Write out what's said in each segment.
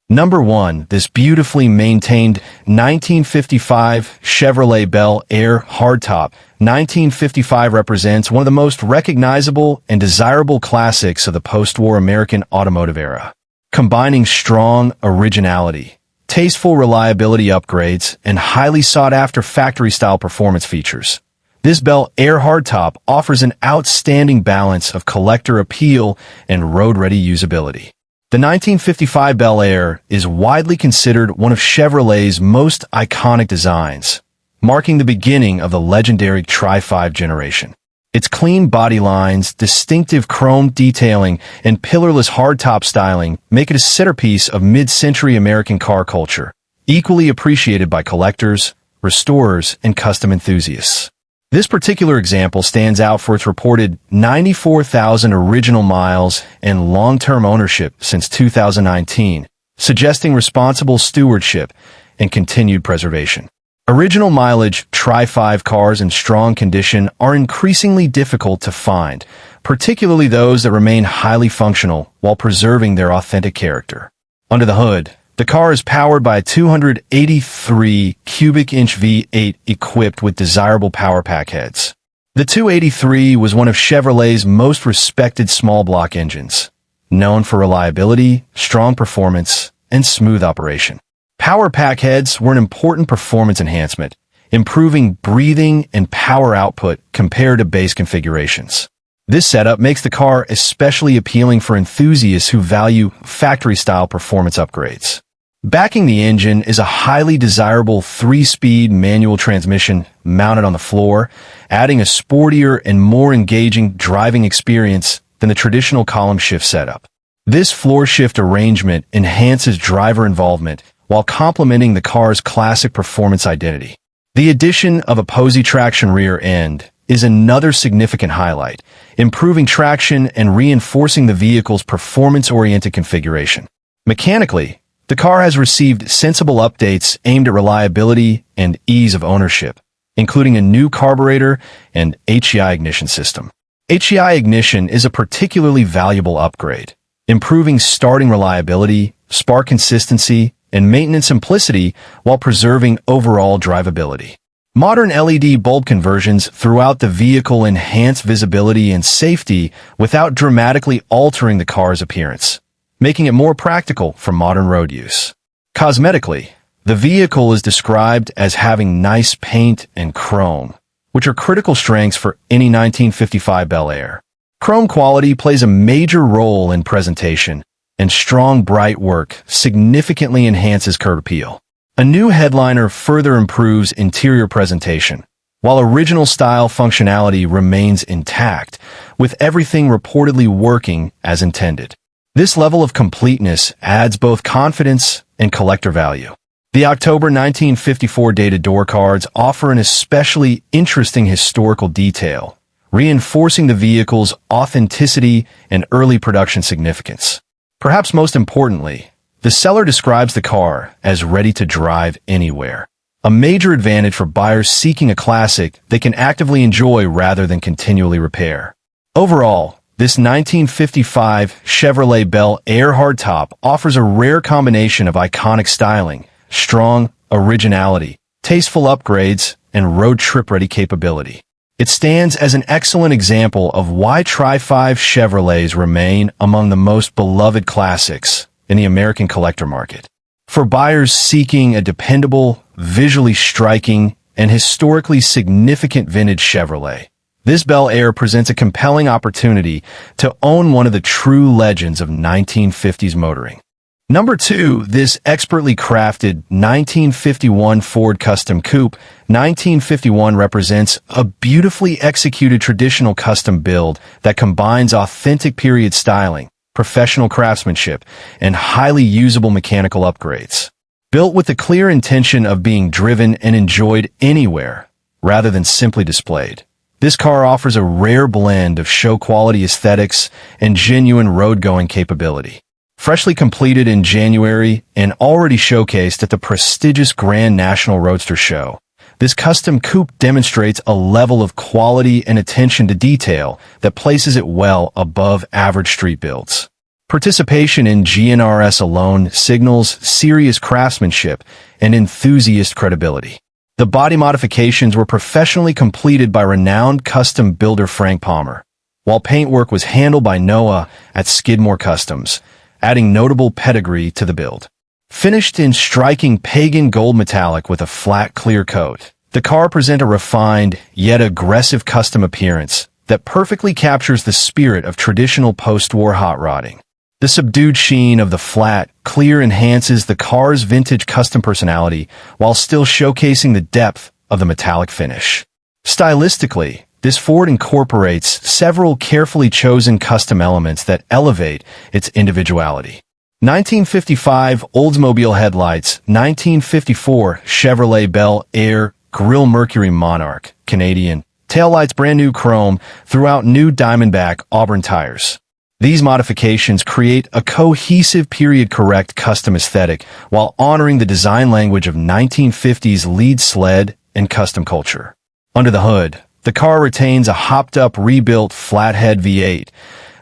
Number 1. This beautifully maintained 1955 Chevrolet Belair Hardtop. 1955 represents one of the most recognizable and desirable classics of the post-war American automotive era, combining strong originality, tasteful reliability upgrades, and highly sought-after factory-style performance features. This Belair Hardtop offers an outstanding balance of collector appeal and road-ready usability. The 1955 Belair is widely considered one of Chevrolet's most iconic designs, marking the beginning of the legendary Tri-5 generation. Its clean body lines, distinctive chrome detailing, and pillarless hardtop styling make it a centerpiece of mid-century American car culture, equally appreciated by collectors, restorers, and custom enthusiasts. This particular example stands out for its reported 94,000 original miles and long-term ownership since 2019, suggesting responsible stewardship and continued preservation. Original mileage Tri-5 cars in strong condition are increasingly difficult to find, particularly those that remain highly functional while preserving their authentic character. Under the hood, the car is powered by a 283 cubic inch V8 equipped with desirable power pack heads. The 283 was one of Chevrolet's most respected small block engines, known for reliability, strong performance, and smooth operation. Power pack heads were an important performance enhancement, improving breathing and power output compared to base configurations. This setup makes the car especially appealing for enthusiasts who value factory-style performance upgrades. Backing the engine is a highly desirable 3-speed manual transmission mounted on the floor, adding a sportier and more engaging driving experience than the traditional column shift setup. This floor shift arrangement enhances driver involvement while complementing the car's classic performance identity. The addition of a PORSCHE traction rear end is another significant highlight, improving traction and reinforcing the vehicle's performance-oriented configuration. Mechanically, the car has received sensible updates aimed at reliability and ease of ownership, including a new carburetor and HEI ignition system. HEI ignition is a particularly valuable upgrade, improving starting reliability, spark consistency, and maintenance simplicity while preserving overall drivability. Modern LED bulb conversions throughout the vehicle enhance visibility and safety without dramatically altering the car's appearance, making it more practical for modern road use. Cosmetically, the vehicle is described as having nice paint and chrome, which are critical strengths for any 1955 Belair. Chrome quality plays a major role in presentation, and strong bright work significantly enhances curb appeal. A new headliner further improves interior presentation, while original style functionality remains intact, with everything reportedly working as intended. This level of completeness adds both confidence and collector value. The October 1954 dated door cards offer an especially interesting historical detail, reinforcing the vehicle's authenticity and early production significance. Perhaps most importantly, the seller describes the car as ready to drive anywhere, a major advantage for buyers seeking a classic they can actively enjoy rather than continually repair. Overall, this 1955 Chevrolet Belair Hardtop offers a rare combination of iconic styling, strong originality, tasteful upgrades, and road trip-ready capability. It stands as an excellent example of why Tri-5 Chevrolets remain among the most beloved classics in the American collector market. For buyers seeking a dependable, visually striking, and historically significant vintage Chevrolet, this Belair presents a compelling opportunity to own one of the true legends of 1950s motoring. Number 2, this expertly crafted 1951 Ford Custom Coupe. 1951 represents a beautifully executed traditional custom build that combines authentic period styling, professional craftsmanship, and highly usable mechanical upgrades. Built with the clear intention of being driven and enjoyed anywhere, rather than simply displayed, this car offers a rare blend of show-quality aesthetics and genuine road-going capability. Freshly completed in January and already showcased at the prestigious Grand National Roadster Show, this custom coupe demonstrates a level of quality and attention to detail that places it well above average street builds. Participation in GNRS alone signals serious craftsmanship and enthusiast credibility. The body modifications were professionally completed by renowned custom builder Frank Palmer, while paintwork was handled by Noah at Skidmore Customs, adding notable pedigree to the build. Finished in striking pagan gold metallic with a flat clear coat, the car presents a refined yet aggressive custom appearance that perfectly captures the spirit of traditional post-war hot rodding. The subdued sheen of the flat, clear enhances the car's vintage custom personality while still showcasing the depth of the metallic finish. Stylistically, this Ford incorporates several carefully chosen custom elements that elevate its individuality. 1955 Oldsmobile headlights, 1954 Chevrolet Belair grille Mercury Monarch, Canadian, taillights brand new chrome throughout new Diamondback Auburn tires. These modifications create a cohesive period-correct custom aesthetic while honoring the design language of 1950s lead sled and custom culture. Under the hood, the car retains a hopped-up rebuilt flathead V8,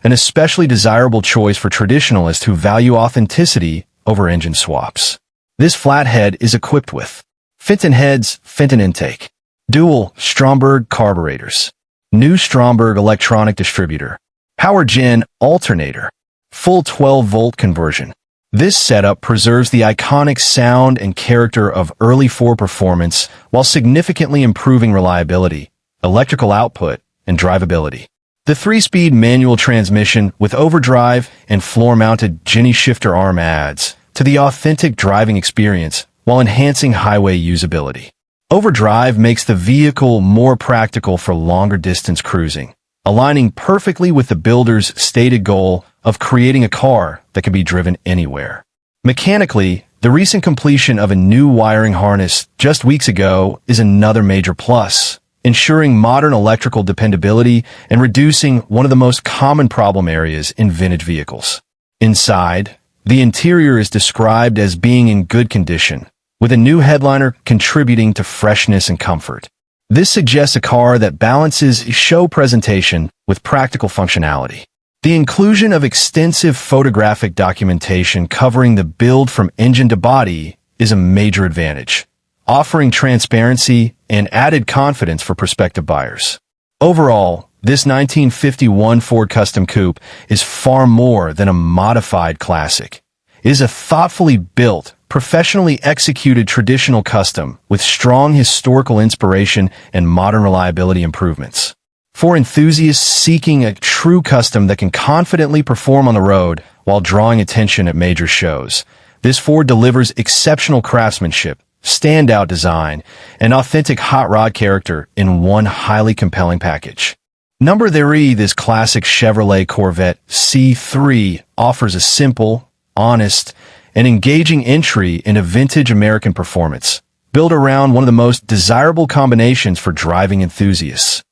an especially desirable choice for traditionalists who value authenticity over engine swaps. This flathead is equipped with Fenton heads, Fenton intake, dual Stromberg carburetors, new Stromberg electronic distributor, power gen alternator, full 12-volt conversion. This setup preserves the iconic sound and character of early Ford performance while significantly improving reliability, electrical output, and drivability. The 3-speed manual transmission with overdrive and floor-mounted Jenny shifter arm adds to the authentic driving experience while enhancing highway usability. Overdrive makes the vehicle more practical for longer distance cruising, aligning perfectly with the builder's stated goal of creating a car that can be driven anywhere. Mechanically, the recent completion of a new wiring harness just weeks ago is another major plus, ensuring modern electrical dependability and reducing one of the most common problem areas in vintage vehicles. Inside, the interior is described as being in good condition, with a new headliner contributing to freshness and comfort. This suggests a car that balances show presentation with practical functionality. The inclusion of extensive photographic documentation covering the build from engine to body is a major advantage, offering transparency and added confidence for prospective buyers. Overall, this 1951 Ford Custom Coupe is far more than a modified classic. It is a thoughtfully built, professionally executed traditional custom with strong historical inspiration and modern reliability improvements. For enthusiasts seeking a true custom that can confidently perform on the road while drawing attention at major shows, this Ford delivers exceptional craftsmanship, standout design, and authentic hot rod character in one highly compelling package. Number 3, this classic Chevrolet Corvette C3 offers a simple, honest, and engaging entry into vintage American performance, built around one of the most desirable combinations for driving enthusiasts.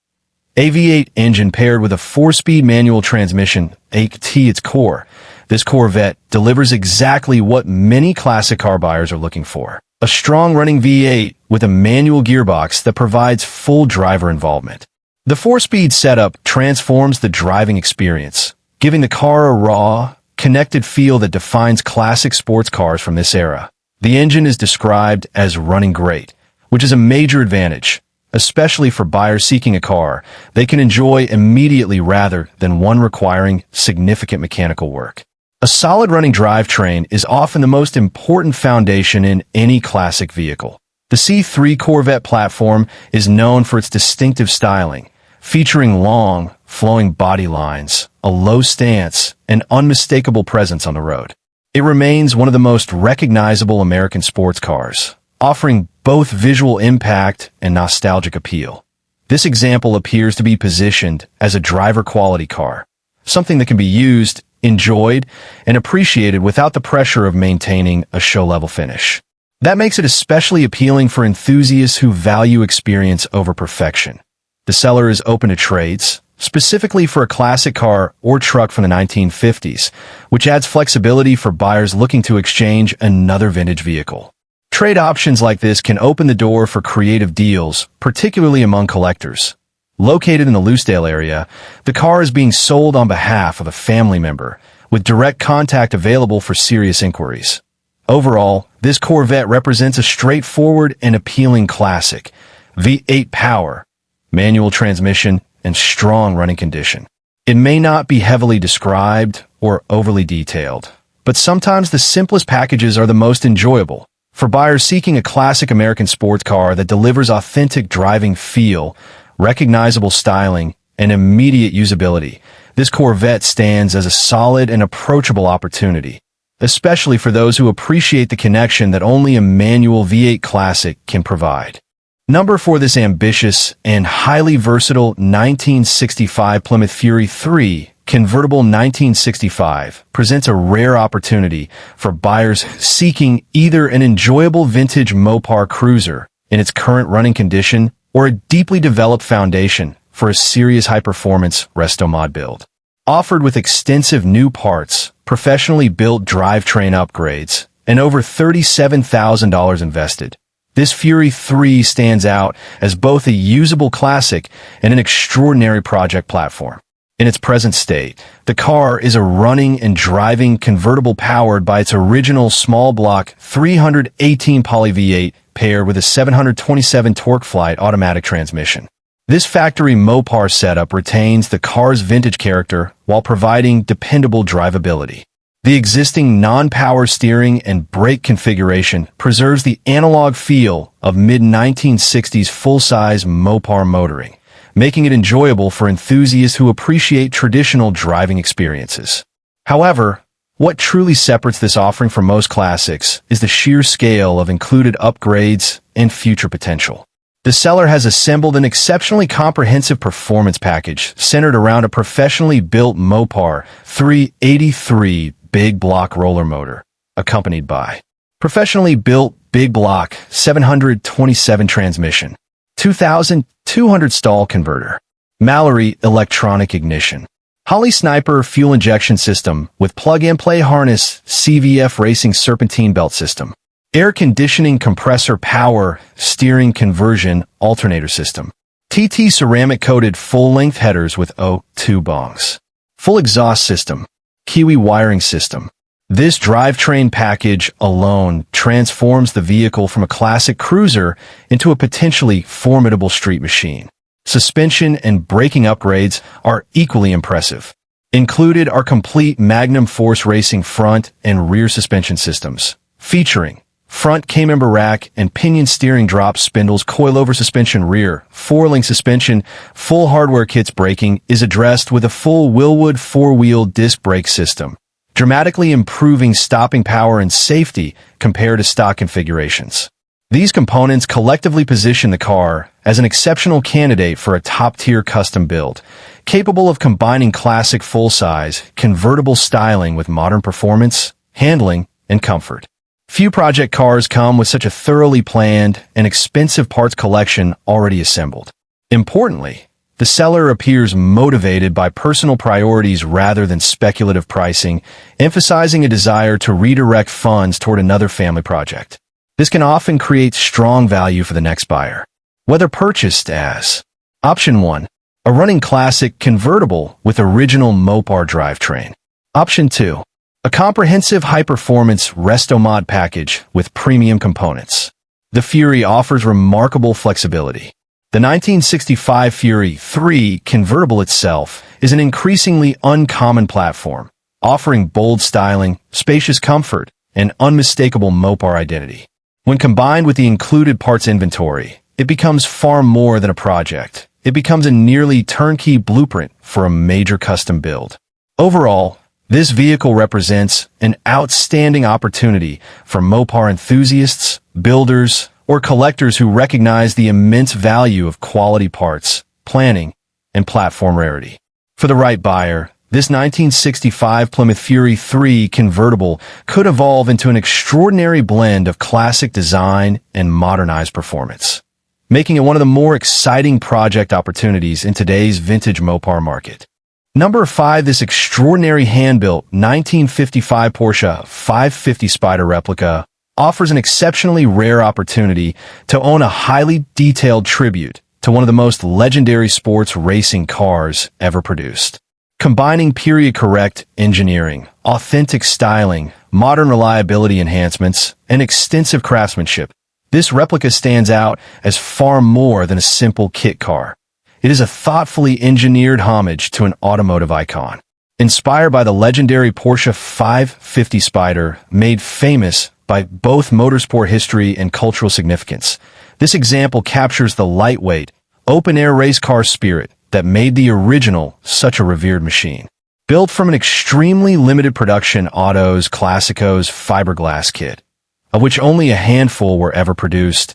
A V8 engine paired with a 4-speed manual transmission at its core, this Corvette delivers exactly what many classic car buyers are looking for. A strong running V8 with a manual gearbox that provides full driver involvement. The 4-speed setup transforms the driving experience, giving the car a raw, connected feel that defines classic sports cars from this era. The engine is described as running great, which is a major advantage, especially for buyers seeking a car they can enjoy immediately rather than one requiring significant mechanical work. A solid running drivetrain is often the most important foundation in any classic vehicle. The C3 Corvette platform is known for its distinctive styling, featuring long, flowing body lines, a low stance, and unmistakable presence on the road. It remains one of the most recognizable American sports cars, offering both visual impact and nostalgic appeal. This example appears to be positioned as a driver-quality car, something that can be used, enjoyed, and appreciated without the pressure of maintaining a show-level finish. That makes it especially appealing for enthusiasts who value experience over perfection. The seller is open to trades, specifically for a classic car or truck from the 1950s, which adds flexibility for buyers looking to exchange another vintage vehicle. Trade options like this can open the door for creative deals, particularly among collectors. Located in the Loosedale area, the car is being sold on behalf of a family member, with direct contact available for serious inquiries. Overall, this Corvette represents a straightforward and appealing classic. V8 power, manual transmission, and strong running condition. It may not be heavily described or overly detailed, but sometimes the simplest packages are the most enjoyable. For buyers seeking a classic American sports car that delivers authentic driving feel, recognizable styling, and immediate usability, this Corvette stands as a solid and approachable opportunity, especially for those who appreciate the connection that only a manual V8 classic can provide. Number 4. This ambitious and highly versatile 1965 Plymouth Fury 3 convertible 1965 presents a rare opportunity for buyers seeking either an enjoyable vintage Mopar cruiser in its current running condition or a deeply developed foundation for a serious high-performance resto mod build. Offered with extensive new parts, professionally built drivetrain upgrades, and over $37,000 invested, this Fury 3 stands out as both a usable classic and an extraordinary project platform. In its present state, the car is a running and driving convertible powered by its original small block 318 poly V8 paired with a 727 torque flight automatic transmission. This factory Mopar setup retains the car's vintage character while providing dependable drivability. The existing non-power steering and brake configuration preserves the analog feel of mid-1960s full-size Mopar motoring, making it enjoyable for enthusiasts who appreciate traditional driving experiences. However, what truly separates this offering from most classics is the sheer scale of included upgrades and future potential. The seller has assembled an exceptionally comprehensive performance package centered around a professionally built Mopar 383 big block roller motor, accompanied by professionally built big block 727 transmission, 2,200 stall converter, Mallory electronic ignition, Holley Sniper fuel injection system with plug-and-play harness CVF racing serpentine belt system, air conditioning compressor power steering conversion alternator system, TT ceramic coated full-length headers with O2 bongs, full exhaust system, Kiwi wiring system. This drivetrain package alone transforms the vehicle from a classic cruiser into a potentially formidable street machine. Suspension and braking upgrades are equally impressive. Included are complete Magnum Force Racing front and rear suspension systems, featuring front K-member rack and pinion steering drop spindles, coilover suspension rear, 4-link suspension, full hardware kits. Braking is addressed with a full Willwood 4-wheel disc brake system, dramatically improving stopping power and safety compared to stock configurations. These components collectively position the car as an exceptional candidate for a top-tier custom build, capable of combining classic full-size, convertible styling with modern performance, handling, and comfort. Few project cars come with such a thoroughly planned and expensive parts collection already assembled. Importantly, the seller appears motivated by personal priorities rather than speculative pricing, emphasizing a desire to redirect funds toward another family project. This can often create strong value for the next buyer. Whether purchased as Option 1, a running classic convertible with original Mopar drivetrain. Option 2, a comprehensive high-performance resto mod package with premium components. The Fury offers remarkable flexibility. The 1965 Fury 3 convertible itself is an increasingly uncommon platform, offering bold styling, spacious comfort, and unmistakable Mopar identity. When combined with the included parts inventory, it becomes far more than a project. It becomes a nearly turnkey blueprint for a major custom build. Overall, this vehicle represents an outstanding opportunity for Mopar enthusiasts, builders, or collectors who recognize the immense value of quality parts, planning, and platform rarity. For the right buyer, this 1965 Plymouth Fury 3 convertible could evolve into an extraordinary blend of classic design and modernized performance, making it one of the more exciting project opportunities in today's vintage Mopar market. Number 5. This extraordinary hand-built 1955 Porsche 550 SPYDER replica offers an exceptionally rare opportunity to own a highly detailed tribute to one of the most legendary sports racing cars ever produced. Combining period-correct engineering, authentic styling, modern reliability enhancements, and extensive craftsmanship, this replica stands out as far more than a simple kit car. It is a thoughtfully engineered homage to an automotive icon. Inspired by the legendary Porsche 550 Spyder, made famous by both motorsport history and cultural significance, this example captures the lightweight, open-air race car spirit that made the original such a revered machine. Built from an extremely limited production Autos Classicos fiberglass kit, of which only a handful were ever produced,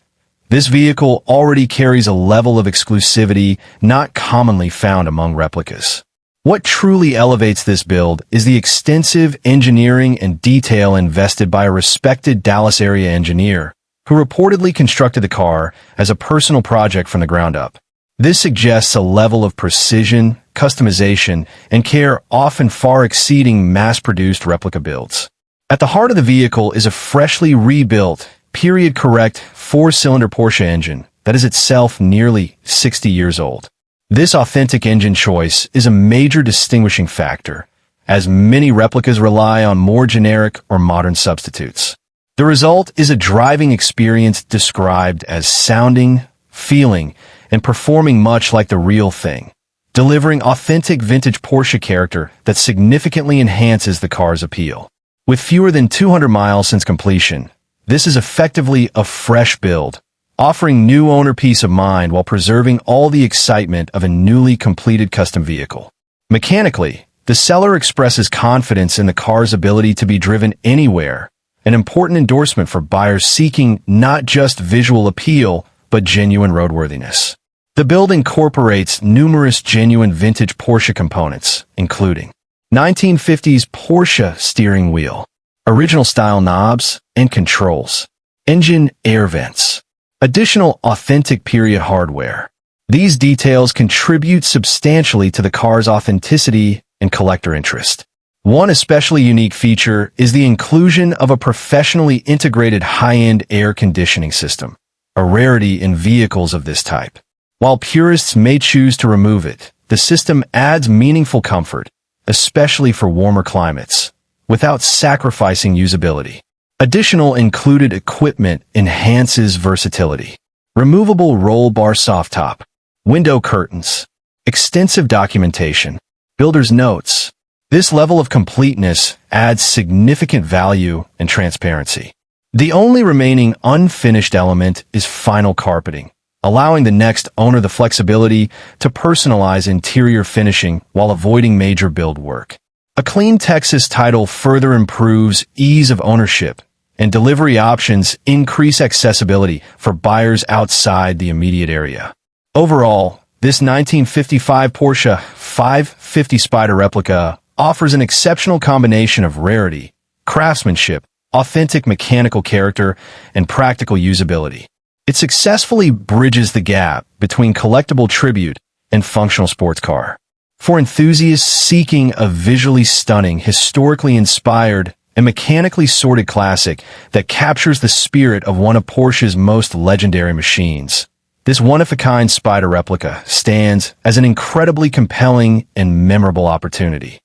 this vehicle already carries a level of exclusivity not commonly found among replicas. What truly elevates this build is the extensive engineering and detail invested by a respected Dallas area engineer, who reportedly constructed the car as a personal project from the ground up. This suggests a level of precision, customization, and care often far exceeding mass-produced replica builds. At the heart of the vehicle is a freshly rebuilt, period-correct, four-cylinder Porsche engine that is itself nearly 60 years old. This authentic engine choice is a major distinguishing factor, as many replicas rely on more generic or modern substitutes. The result is a driving experience described as sounding, feeling, and performing much like the real thing, delivering authentic vintage Porsche character that significantly enhances the car's appeal. With fewer than 200 miles since completion, this is effectively a fresh build, offering new owner peace of mind while preserving all the excitement of a newly completed custom vehicle. Mechanically, the seller expresses confidence in the car's ability to be driven anywhere, an important endorsement for buyers seeking not just visual appeal, but genuine roadworthiness. The build incorporates numerous genuine vintage Porsche components, including 1950s Porsche steering wheel, original style knobs and controls, engine air vents, additional authentic period hardware. These details contribute substantially to the car's authenticity and collector interest. One especially unique feature is the inclusion of a professionally integrated high-end air conditioning system, a rarity in vehicles of this type. While purists may choose to remove it, the system adds meaningful comfort, especially for warmer climates, without sacrificing usability. Additional included equipment enhances versatility. Removable roll bar soft top, window curtains, extensive documentation, builder's notes. This level of completeness adds significant value and transparency. The only remaining unfinished element is final carpeting, allowing the next owner the flexibility to personalize interior finishing while avoiding major build work. A clean Texas title further improves ease of ownership, and delivery options increase accessibility for buyers outside the immediate area. Overall, this 1955 Porsche 550 Spyder replica offers an exceptional combination of rarity, craftsmanship, authentic mechanical character, and practical usability. It successfully bridges the gap between collectible tribute and functional sports car. For enthusiasts seeking a visually stunning, historically inspired, and mechanically sorted classic that captures the spirit of one of Porsche's most legendary machines, this one-of-a-kind Spyder replica stands as an incredibly compelling and memorable opportunity.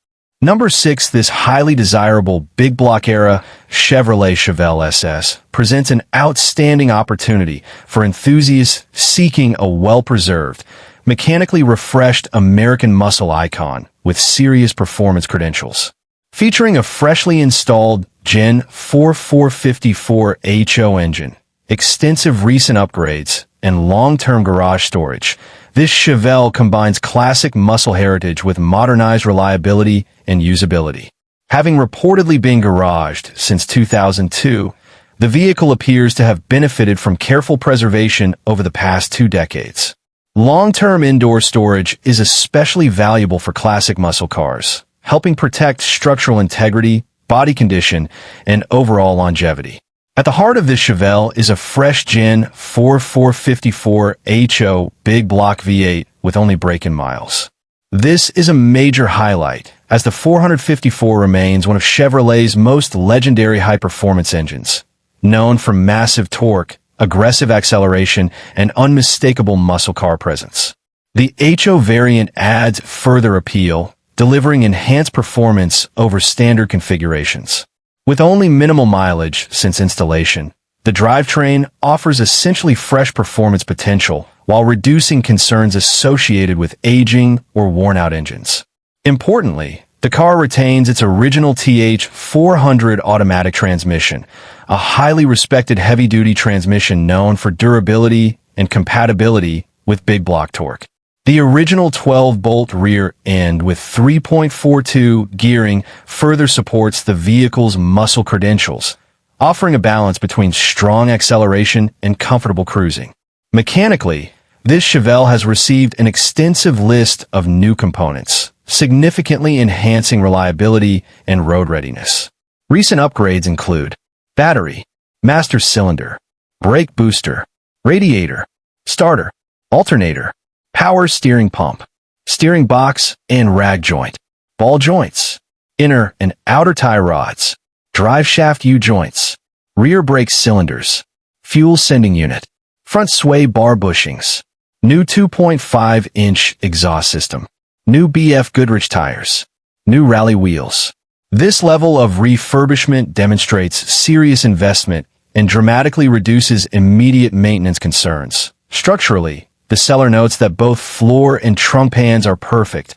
Number 6, this highly desirable big block era Chevrolet Chevelle SS presents an outstanding opportunity for enthusiasts seeking a well-preserved, mechanically refreshed American muscle icon with serious performance credentials. Featuring a freshly installed Gen 4 454 HO engine, extensive recent upgrades, and long-term garage storage, this Chevelle combines classic muscle heritage with modernized reliability and usability. Having reportedly been garaged since 2002, the vehicle appears to have benefited from careful preservation over the past 2 decades. Long-term indoor storage is especially valuable for classic muscle cars, helping protect structural integrity, body condition, and overall longevity. At the heart of this Chevelle is a fresh Gen 4 454 HO big block V8 with only break-in miles. This is a major highlight, as the 454 remains one of Chevrolet's most legendary high-performance engines, known for massive torque, aggressive acceleration, and unmistakable muscle car presence. The HO variant adds further appeal, delivering enhanced performance over standard configurations. With only minimal mileage since installation, the drivetrain offers essentially fresh performance potential while reducing concerns associated with aging or worn-out engines. Importantly, the car retains its original TH400 automatic transmission, a highly respected heavy-duty transmission known for durability and compatibility with big block torque. The original 12-bolt rear end with 3.42 gearing further supports the vehicle's muscle credentials, offering a balance between strong acceleration and comfortable cruising. Mechanically, this Chevelle has received an extensive list of new components, significantly enhancing reliability and road readiness. Recent upgrades include battery, master cylinder, brake booster, radiator, starter, alternator, power steering pump, steering box and rag joint, ball joints, inner and outer tie rods, drive shaft U-joints, rear brake cylinders, fuel sending unit, front sway bar bushings, new 2.5-inch exhaust system, new BF Goodrich tires, new rally wheels. This level of refurbishment demonstrates serious investment and dramatically reduces immediate maintenance concerns. Structurally, the seller notes that both floor and trunk pans are perfect,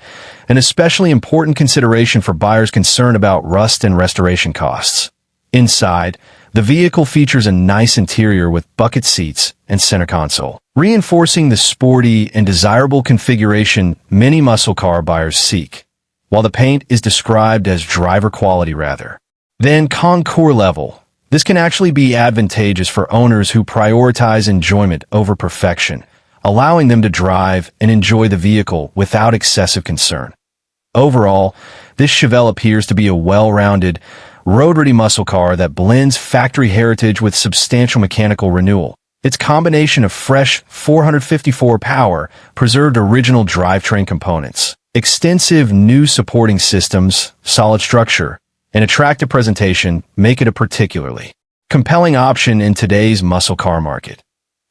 an especially important consideration for buyers concerned about rust and restoration costs. Inside, the vehicle features a nice interior with bucket seats and center console, reinforcing the sporty and desirable configuration many muscle car buyers seek, while the paint is described as driver quality rather than concours level. This can actually be advantageous for owners who prioritize enjoyment over perfection, allowing them to drive and enjoy the vehicle without excessive concern. Overall, this Chevelle appears to be a well-rounded, road-ready muscle car that blends factory heritage with substantial mechanical renewal. Its combination of fresh 454 power, preserved original drivetrain components, extensive new supporting systems, solid structure, and attractive presentation make it a particularly compelling option in today's muscle car market.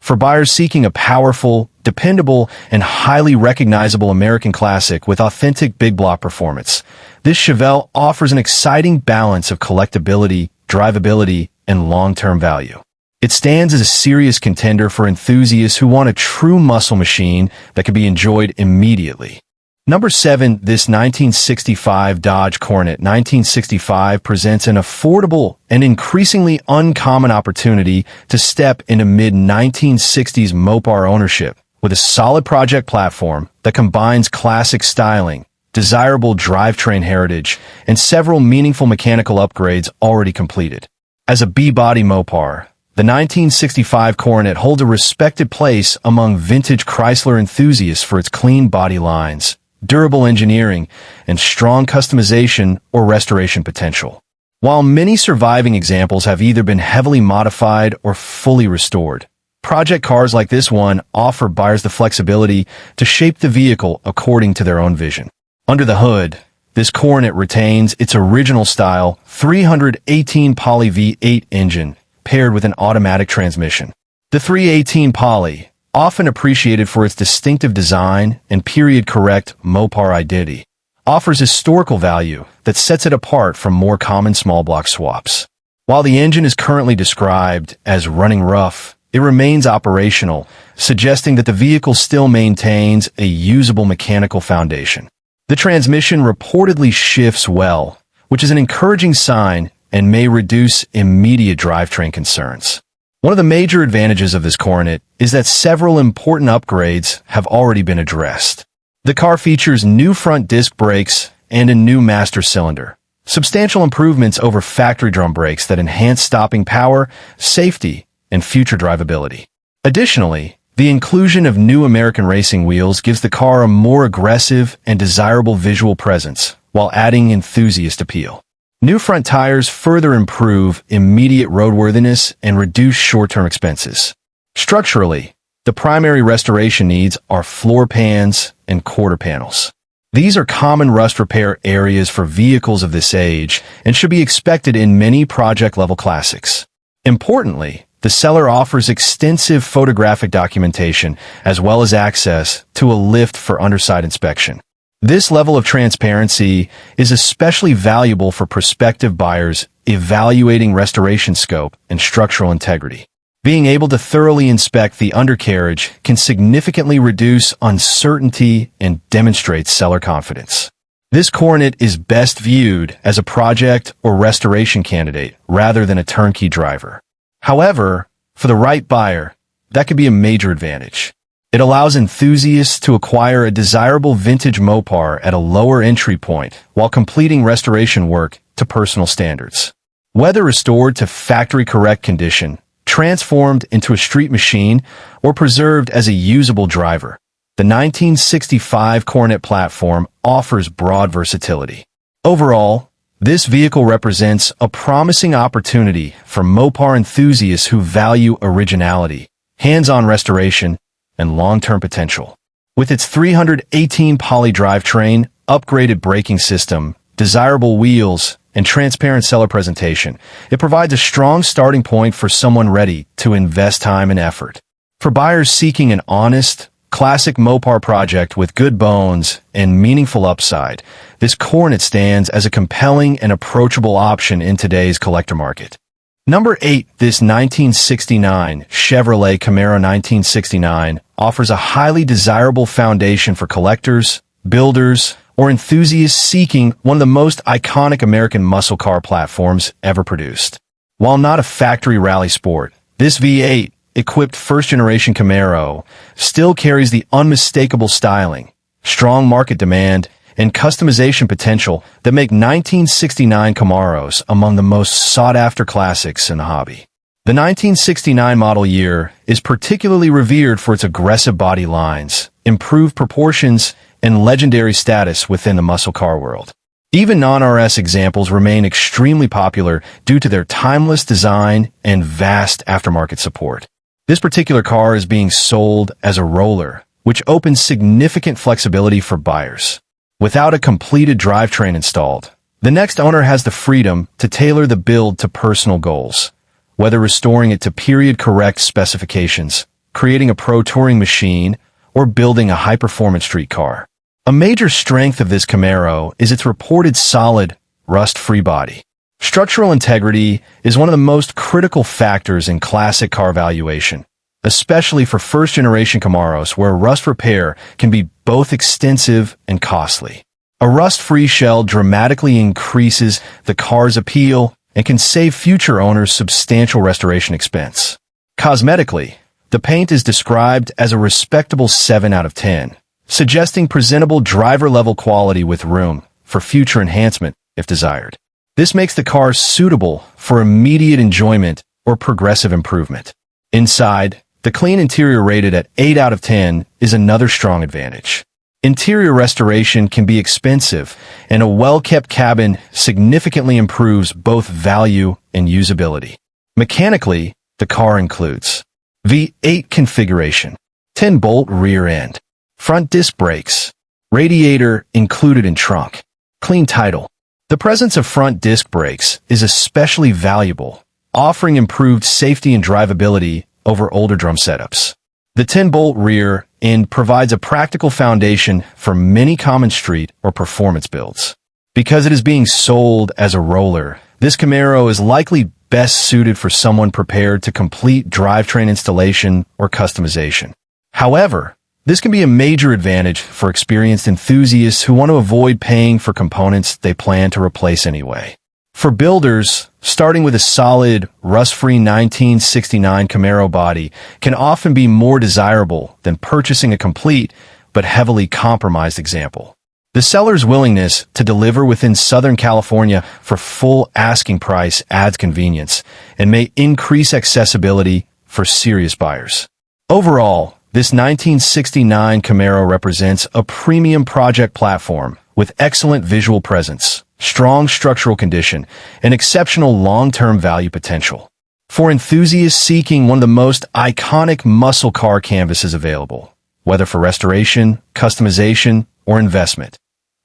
For buyers seeking a powerful, dependable, and highly recognizable American classic with authentic big block performance, this Chevelle offers an exciting balance of collectability, drivability, and long-term value. It stands as a serious contender for enthusiasts who want a true muscle machine that can be enjoyed immediately. Number 7, this 1965 Dodge Coronet 1965 presents an affordable and increasingly uncommon opportunity to step into mid-1960s Mopar ownership with a solid project platform that combines classic styling, desirable drivetrain heritage, and several meaningful mechanical upgrades already completed. As a B-body Mopar, the 1965 Coronet holds a respected place among vintage Chrysler enthusiasts for its clean body lines, durable engineering, and strong customization or restoration potential. While many surviving examples have either been heavily modified or fully restored, project cars like this one offer buyers the flexibility to shape the vehicle according to their own vision. Under the hood, this Coronet retains its original style 318 poly V8 engine paired with an automatic transmission. The 318 poly, often appreciated for its distinctive design and period-correct Mopar identity, offers historical value that sets it apart from more common small block swaps. While the engine is currently described as running rough, it remains operational, suggesting that the vehicle still maintains a usable mechanical foundation. The transmission reportedly shifts well, which is an encouraging sign and may reduce immediate drivetrain concerns. One of the major advantages of this Coronet is that several important upgrades have already been addressed. The car features new front disc brakes and a new master cylinder, substantial improvements over factory drum brakes that enhance stopping power, safety, and future drivability. Additionally, the inclusion of new American racing wheels gives the car a more aggressive and desirable visual presence while adding enthusiast appeal. New front tires further improve immediate roadworthiness and reduce short-term expenses. Structurally, the primary restoration needs are floor pans and quarter panels. These are common rust repair areas for vehicles of this age and should be expected in many project-level classics. Importantly, the seller offers extensive photographic documentation as well as access to a lift for underside inspection. This level of transparency is especially valuable for prospective buyers evaluating restoration scope and structural integrity. Being able to thoroughly inspect the undercarriage can significantly reduce uncertainty and demonstrate seller confidence. This Coronet is best viewed as a project or restoration candidate rather than a turnkey driver. However, for the right buyer, that could be a major advantage. It allows enthusiasts to acquire a desirable vintage Mopar at a lower entry point while completing restoration work to personal standards. Whether restored to factory-correct condition, transformed into a street machine, or preserved as a usable driver, the 1965 Coronet platform offers broad versatility. Overall, this vehicle represents a promising opportunity for Mopar enthusiasts who value originality, hands-on restoration, and long-term potential. With its 318 poly drivetrain, upgraded braking system, desirable wheels, and transparent seller presentation, it provides a strong starting point for someone ready to invest time and effort. For buyers seeking an honest, classic Mopar project with good bones and meaningful upside, this Coronet stands as a compelling and approachable option in today's collector market. Number 8. This 1969 Chevrolet Camaro 1969 offers a highly desirable foundation for collectors, builders, or enthusiasts seeking one of the most iconic American muscle car platforms ever produced. While not a factory rally sport, this V8 equipped first-generation Camaro still carries the unmistakable styling, strong market demand, and customization potential that make 1969 Camaros among the most sought-after classics in the hobby. The 1969 model year is particularly revered for its aggressive body lines, improved proportions, and legendary status within the muscle car world. Even non-RS examples remain extremely popular due to their timeless design and vast aftermarket support. This particular car is being sold as a roller, which opens significant flexibility for buyers. Without a completed drivetrain installed, the next owner has the freedom to tailor the build to personal goals, whether restoring it to period-correct specifications, creating a pro touring machine, or building a high-performance street car. A major strength of this Camaro is its reported solid, rust-free body. Structural integrity is one of the most critical factors in classic car valuation, especially for first-generation Camaros where rust repair can be both extensive and costly. A rust-free shell dramatically increases the car's appeal and can save future owners substantial restoration expense. Cosmetically, the paint is described as a respectable 7 out of 10, suggesting presentable driver-level quality with room for future enhancement if desired. This makes the car suitable for immediate enjoyment or progressive improvement. Inside, the clean interior rated at 8 out of 10 is another strong advantage. Interior restoration can be expensive, and a well-kept cabin significantly improves both value and usability. Mechanically, the car includes V8 configuration, 10-bolt rear end, front disc brakes, radiator included in trunk, clean title. The presence of front disc brakes is especially valuable, offering improved safety and drivability over older drum setups. The 10-bolt rear end provides a practical foundation for many common street or performance builds. Because it is being sold as a roller, this Camaro is likely best suited for someone prepared to complete drivetrain installation or customization. However, this can be a major advantage for experienced enthusiasts who want to avoid paying for components they plan to replace anyway. For builders, starting with a solid, rust-free 1969 Camaro body can often be more desirable than purchasing a complete but heavily compromised example. The seller's willingness to deliver within Southern California for full asking price adds convenience and may increase accessibility for serious buyers. Overall, this 1969 Camaro represents a premium project platform with excellent visual presence, strong structural condition, and exceptional long-term value potential. For enthusiasts seeking one of the most iconic muscle car canvases available, whether for restoration, customization, or investment,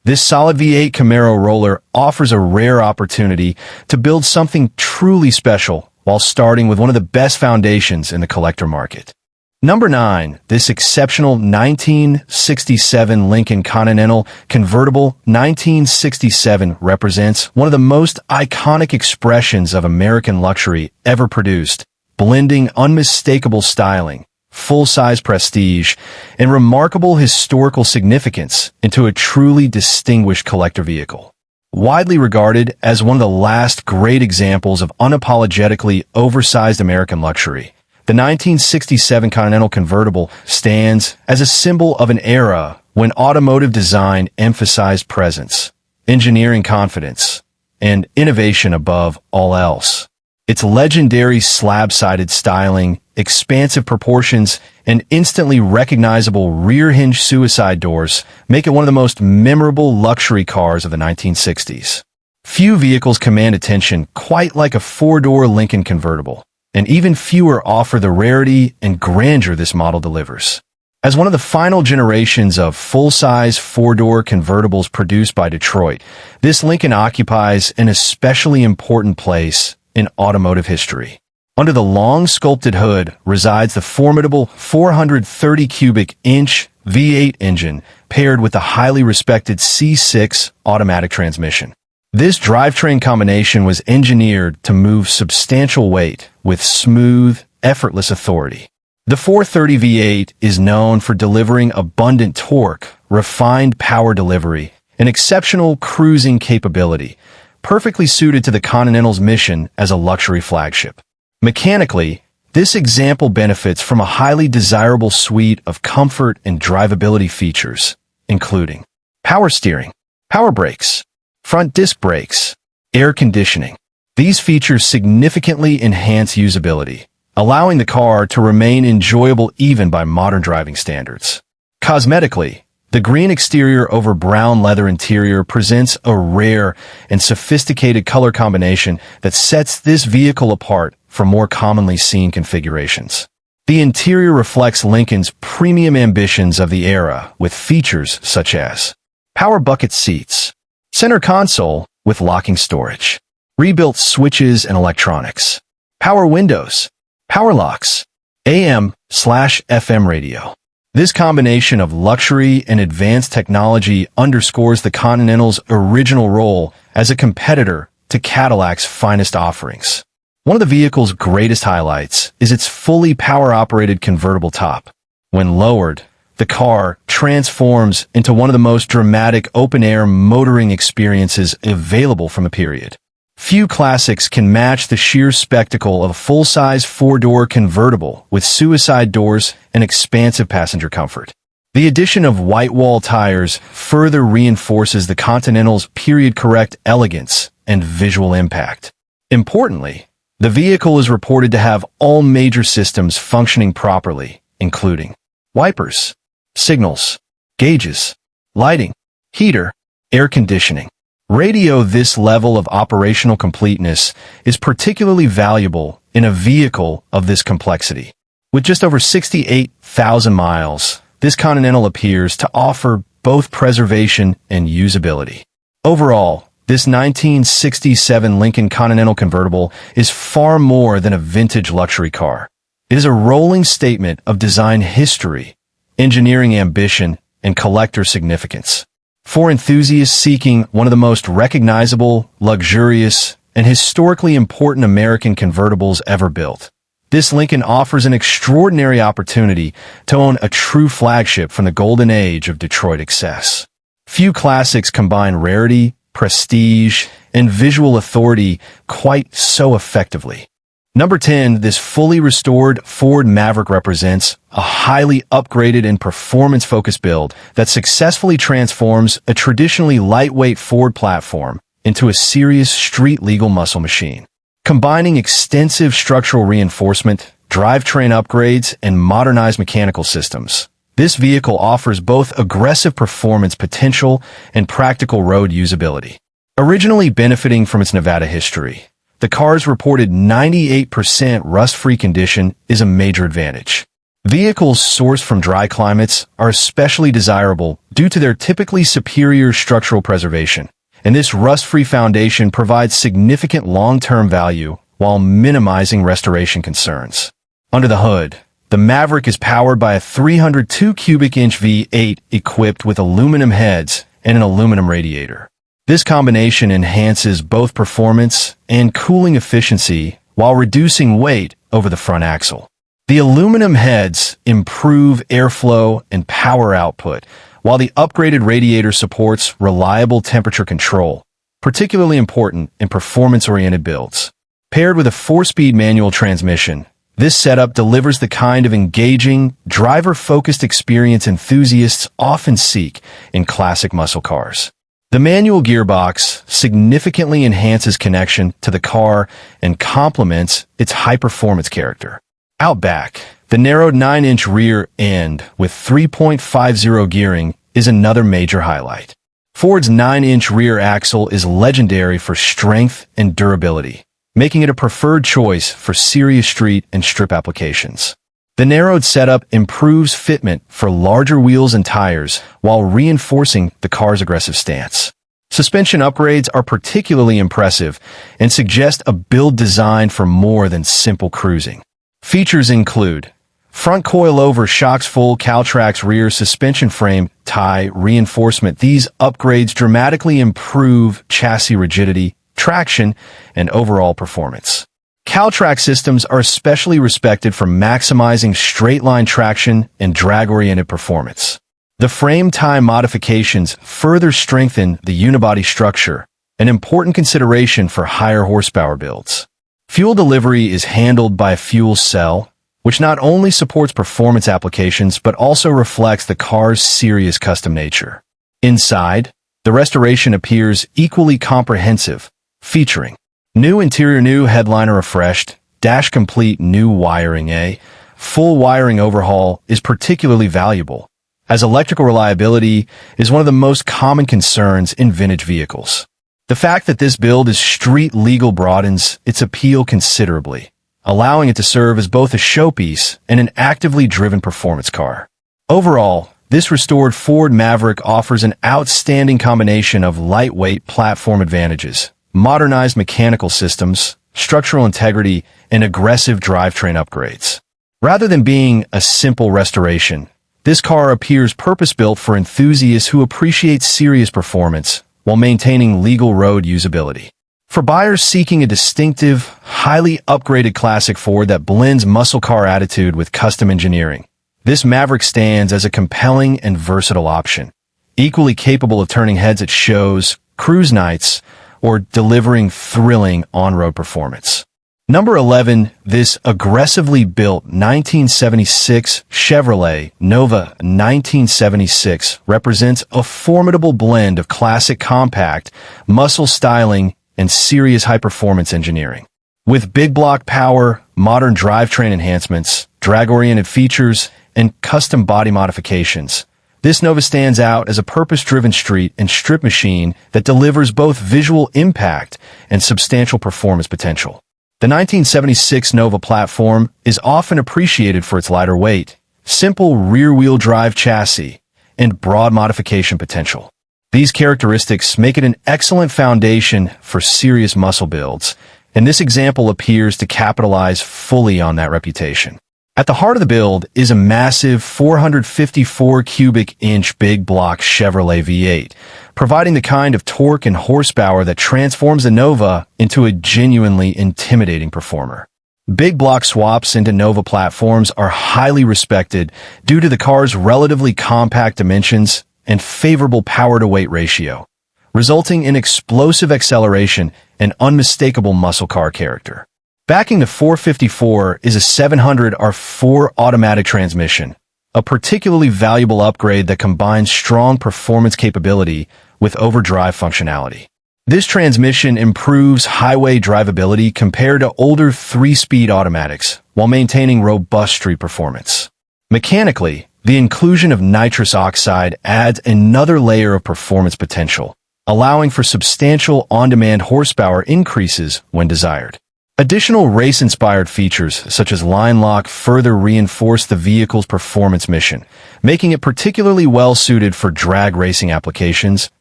this solid V8 Camaro roller offers a rare opportunity to build something truly special while starting with one of the best foundations in the collector market. Number 9. This exceptional 1967 Lincoln Continental convertible 1967 represents one of the most iconic expressions of American luxury ever produced, blending unmistakable styling, full-size prestige, and remarkable historical significance into a truly distinguished collector vehicle. Widely regarded as one of the last great examples of unapologetically oversized American luxury, the 1967 Continental convertible stands as a symbol of an era when automotive design emphasized presence, engineering confidence, and innovation above all else. Its legendary slab-sided styling, expansive proportions, and instantly recognizable rear-hinge suicide doors make it one of the most memorable luxury cars of the 1960s. Few vehicles command attention quite like a four-door Lincoln convertible, and even fewer offer the rarity and grandeur this model delivers. As one of the final generations of full-size four-door convertibles produced by Detroit, this Lincoln occupies an especially important place in automotive history. Under the long sculpted hood resides the formidable 430 cubic inch V8 engine paired with the highly respected C6 automatic transmission. This drivetrain combination was engineered to move substantial weight with smooth, effortless authority. The 430 V8 is known for delivering abundant torque, refined power delivery, and exceptional cruising capability, perfectly suited to the Continental's mission as a luxury flagship. Mechanically, this example benefits from a highly desirable suite of comfort and drivability features, including power steering, power brakes, front disc brakes, air conditioning. These features significantly enhance usability, allowing the car to remain enjoyable even by modern driving standards. Cosmetically, the green exterior over brown leather interior presents a rare and sophisticated color combination that sets this vehicle apart from more commonly seen configurations. The interior reflects Lincoln's premium ambitions of the era with features such as power bucket seats, center console with locking storage, rebuilt switches and electronics, power windows, power locks, AM/FM radio. This combination of luxury and advanced technology underscores the Continental's original role as a competitor to Cadillac's finest offerings. One of the vehicle's greatest highlights is its fully power-operated convertible top. When lowered, the car transforms into one of the most dramatic open-air motoring experiences available from the period. Few classics can match the sheer spectacle of a full-size four-door convertible with suicide doors and expansive passenger comfort. The addition of white wall tires further reinforces the Continental's period-correct elegance and visual impact. Importantly, the vehicle is reported to have all major systems functioning properly, including wipers, signals, gauges, lighting, heater, air conditioning. Radio. This level of operational completeness is particularly valuable in a vehicle of this complexity. With just over 68,000 miles, this Continental appears to offer both preservation and usability. Overall, this 1967 Lincoln Continental convertible is far more than a vintage luxury car. It is a rolling statement of design history, engineering ambition, and collector significance. For enthusiasts seeking one of the most recognizable, luxurious, and historically important American convertibles ever built, this Lincoln offers an extraordinary opportunity to own a true flagship from the golden age of Detroit excess. Few classics combine rarity, prestige, and visual authority quite so effectively. Number 10, this fully restored Ford Maverick represents a highly upgraded and performance-focused build that successfully transforms a traditionally lightweight Ford platform into a serious street-legal muscle machine. Combining extensive structural reinforcement, drivetrain upgrades, and modernized mechanical systems, this vehicle offers both aggressive performance potential and practical road usability. Originally benefiting from its Nevada history, the car's reported 98% rust-free condition is a major advantage. Vehicles sourced from dry climates are especially desirable due to their typically superior structural preservation, and this rust-free foundation provides significant long-term value while minimizing restoration concerns. Under the hood, The Maverick is powered by a 302 cubic inch V8 equipped with aluminum heads and an aluminum radiator. This combination enhances both performance and cooling efficiency while reducing weight over the front axle. The aluminum heads improve airflow and power output, while the upgraded radiator supports reliable temperature control, particularly important in performance-oriented builds. Paired with a 4-speed manual transmission, this setup delivers the kind of engaging, driver-focused experience enthusiasts often seek in classic muscle cars. The manual gearbox significantly enhances connection to the car and complements its high-performance character. Out back, the narrowed 9-inch rear end with 3.50 gearing is another major highlight. Ford's 9-inch rear axle is legendary for strength and durability, making it a preferred choice for serious street and strip applications. The narrowed setup improves fitment for larger wheels and tires while reinforcing the car's aggressive stance. Suspension upgrades are particularly impressive and suggest a build designed for more than simple cruising. Features include front coilover shocks, full Caltrax rear suspension frame tie reinforcement. These upgrades dramatically improve chassis rigidity, traction, and overall performance. Caltrax systems are especially respected for maximizing straight-line traction and drag-oriented performance. The frame tie modifications further strengthen the unibody structure, an important consideration for higher horsepower builds. Fuel delivery is handled by a fuel cell, which not only supports performance applications but also reflects the car's serious custom nature. Inside, the restoration appears equally comprehensive, featuring new interior, new headliner refreshed, dash complete new wiring. A full wiring overhaul is particularly valuable, as electrical reliability is one of the most common concerns in vintage vehicles. The fact that this build is street legal broadens its appeal considerably, allowing it to serve as both a showpiece and an actively driven performance car. Overall, this restored Ford Maverick offers an outstanding combination of lightweight platform advantages, modernized mechanical systems, structural integrity, and aggressive drivetrain upgrades. Rather than being a simple restoration, this car appears purpose-built for enthusiasts who appreciate serious performance while maintaining legal road usability. For buyers seeking a distinctive, highly upgraded classic Ford that blends muscle car attitude with custom engineering, this Maverick stands as a compelling and versatile option, equally capable of turning heads at shows, cruise nights, or delivering thrilling on-road performance. Number 11, this aggressively built 1976 Chevrolet Nova 1976 represents a formidable blend of classic compact, muscle styling, and serious high-performance engineering. With big block power, modern drivetrain enhancements, drag-oriented features, and custom body modifications, this Nova stands out as a purpose-driven street and strip machine that delivers both visual impact and substantial performance potential. The 1976 Nova platform is often appreciated for its lighter weight, simple rear-wheel drive chassis, and broad modification potential. These characteristics make it an excellent foundation for serious muscle builds, and this example appears to capitalize fully on that reputation. At the heart of the build is a massive 454 cubic inch big block Chevrolet V8, providing the kind of torque and horsepower that transforms the Nova into a genuinely intimidating performer. Big block swaps into Nova platforms are highly respected due to the car's relatively compact dimensions and favorable power-to-weight ratio, resulting in explosive acceleration and unmistakable muscle car character. Backing the 454 is a 700 R4 automatic transmission, a particularly valuable upgrade that combines strong performance capability with overdrive functionality. This transmission improves highway drivability compared to older 3-speed automatics while maintaining robust street performance. Mechanically, the inclusion of nitrous oxide adds another layer of performance potential, allowing for substantial on-demand horsepower increases when desired. Additional race-inspired features, such as line lock, further reinforce the vehicle's performance mission, making it particularly well-suited for drag racing applications,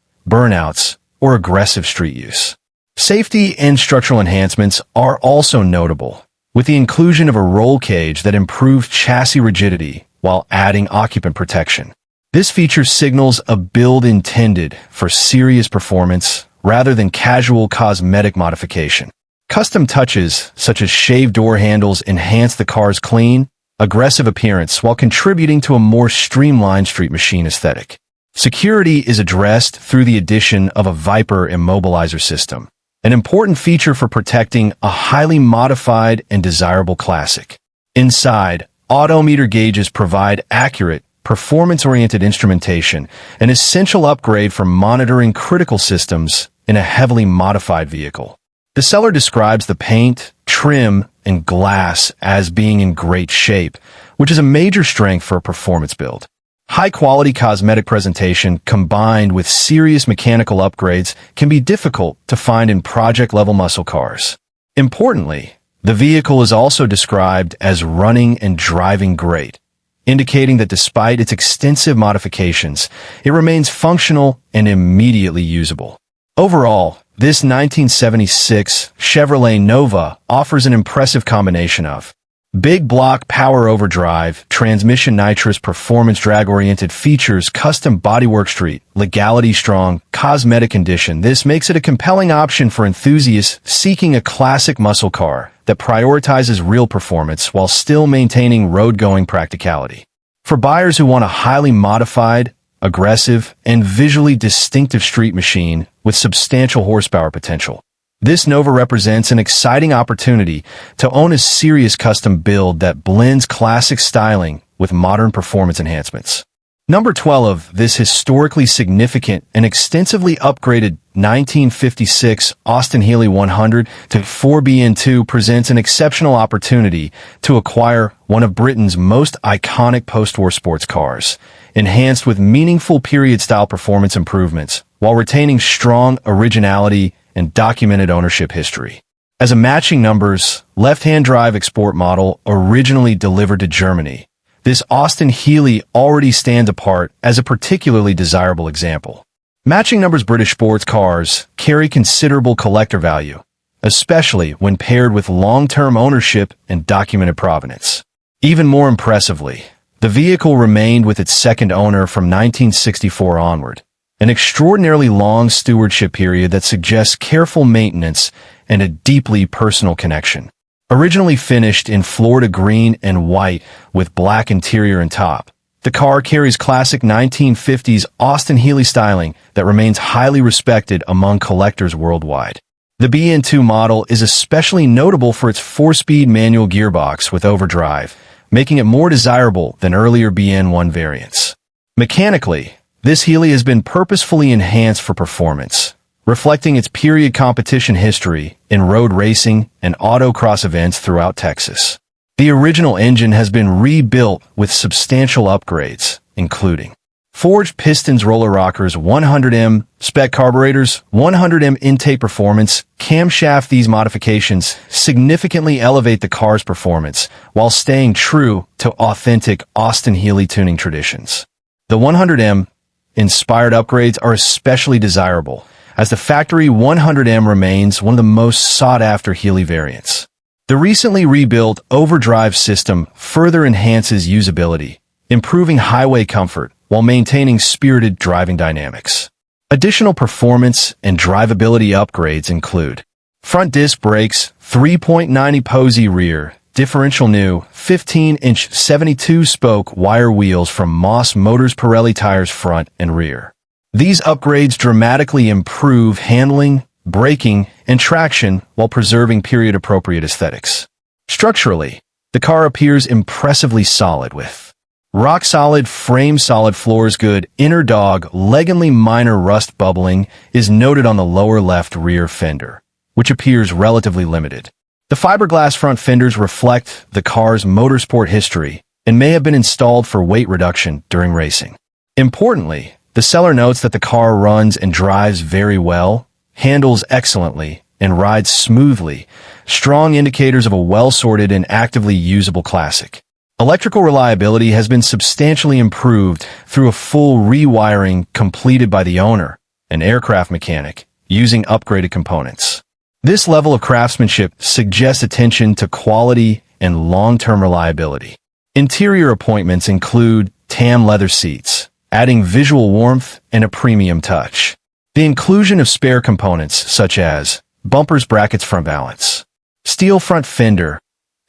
burnouts, or aggressive street use. Safety and structural enhancements are also notable. with the inclusion of a roll cage that improved chassis rigidity while adding occupant protection. This feature signals a build intended for serious performance rather than casual cosmetic modification. Custom touches, such as shaved door handles, enhance the car's clean, aggressive appearance while contributing to a more streamlined street machine aesthetic. Security is addressed through the addition of a Viper immobilizer system, an important feature for protecting a highly modified and desirable classic. Inside, odometer gauges provide accurate, performance-oriented instrumentation, an essential upgrade for monitoring critical systems in a heavily modified vehicle. The seller describes the paint, trim, and glass as being in great shape, which is a major strength for a performance build. High-quality cosmetic presentation combined with serious mechanical upgrades can be difficult to find in project-level muscle cars. Importantly, the vehicle is also described as running and driving great, indicating that despite its extensive modifications, it remains functional and immediately usable. Overall, this 1976 Chevrolet Nova offers an impressive combination of big block power overdrive, transmission nitrous performance drag-oriented features, custom bodywork street, legality strong, cosmetic condition. This makes it a compelling option for enthusiasts seeking a classic muscle car that prioritizes real performance while still maintaining road-going practicality. For buyers who want a highly modified, aggressive, and visually distinctive street machine with substantial horsepower potential, this Nova represents an exciting opportunity to own a serious custom build that blends classic styling with modern performance enhancements. Number 12, this historically significant and extensively upgraded 1956 Austin Healey 100 to 4BN2 presents an exceptional opportunity to acquire one of Britain's most iconic post-war sports cars, enhanced with meaningful period-style performance improvements while retaining strong originality and documented ownership history. As a matching numbers, left-hand drive export model originally delivered to Germany, this Austin Healey already stands apart as a particularly desirable example. Matching numbers British sports cars carry considerable collector value, especially when paired with long-term ownership and documented provenance. Even more impressively, the vehicle remained with its second owner from 1964 onward, an extraordinarily long stewardship period that suggests careful maintenance and a deeply personal connection. Originally finished in Florida green and white with black interior and top, the car carries classic 1950s Austin Healey styling that remains highly respected among collectors worldwide. The BN2 model is especially notable for its 4-speed manual gearbox with overdrive, making it more desirable than earlier BN1 variants. Mechanically, this Healey has been purposefully enhanced for performance, reflecting its period competition history in road racing and autocross events throughout Texas. The original engine has been rebuilt with substantial upgrades, including forged pistons, roller rockers, 100M spec carburetors, 100M intake performance, camshaft. These modifications significantly elevate the car's performance while staying true to authentic Austin Healey tuning traditions. The 100M inspired upgrades are especially desirable, as the factory 100M remains one of the most sought-after Healey variants. The recently rebuilt overdrive system further enhances usability, improving highway comfort while maintaining spirited driving dynamics. Additional performance and drivability upgrades include front disc brakes, 3.90 Posey rear, differential new 15-inch 72-spoke wire wheels from Moss Motors Pirelli tires front and rear. These upgrades dramatically improve handling, braking, and traction while preserving period-appropriate aesthetics. Structurally, the car appears impressively solid with rock-solid frame, solid floors, good inner dog leg. Only minor rust bubbling is noted on the lower left rear fender, which appears relatively limited. The fiberglass front fenders reflect the car's motorsport history and may have been installed for weight reduction during racing. Importantly, the seller notes that the car runs and drives very well, handles excellently, and rides smoothly, strong indicators of a well-sorted and actively usable classic. Electrical reliability has been substantially improved through a full rewiring completed by the owner, an aircraft mechanic, using upgraded components. This level of craftsmanship suggests attention to quality and long-term reliability. Interior appointments include tan leather seats, adding visual warmth and a premium touch. The inclusion of spare components such as bumpers, brackets, front balance, steel front fender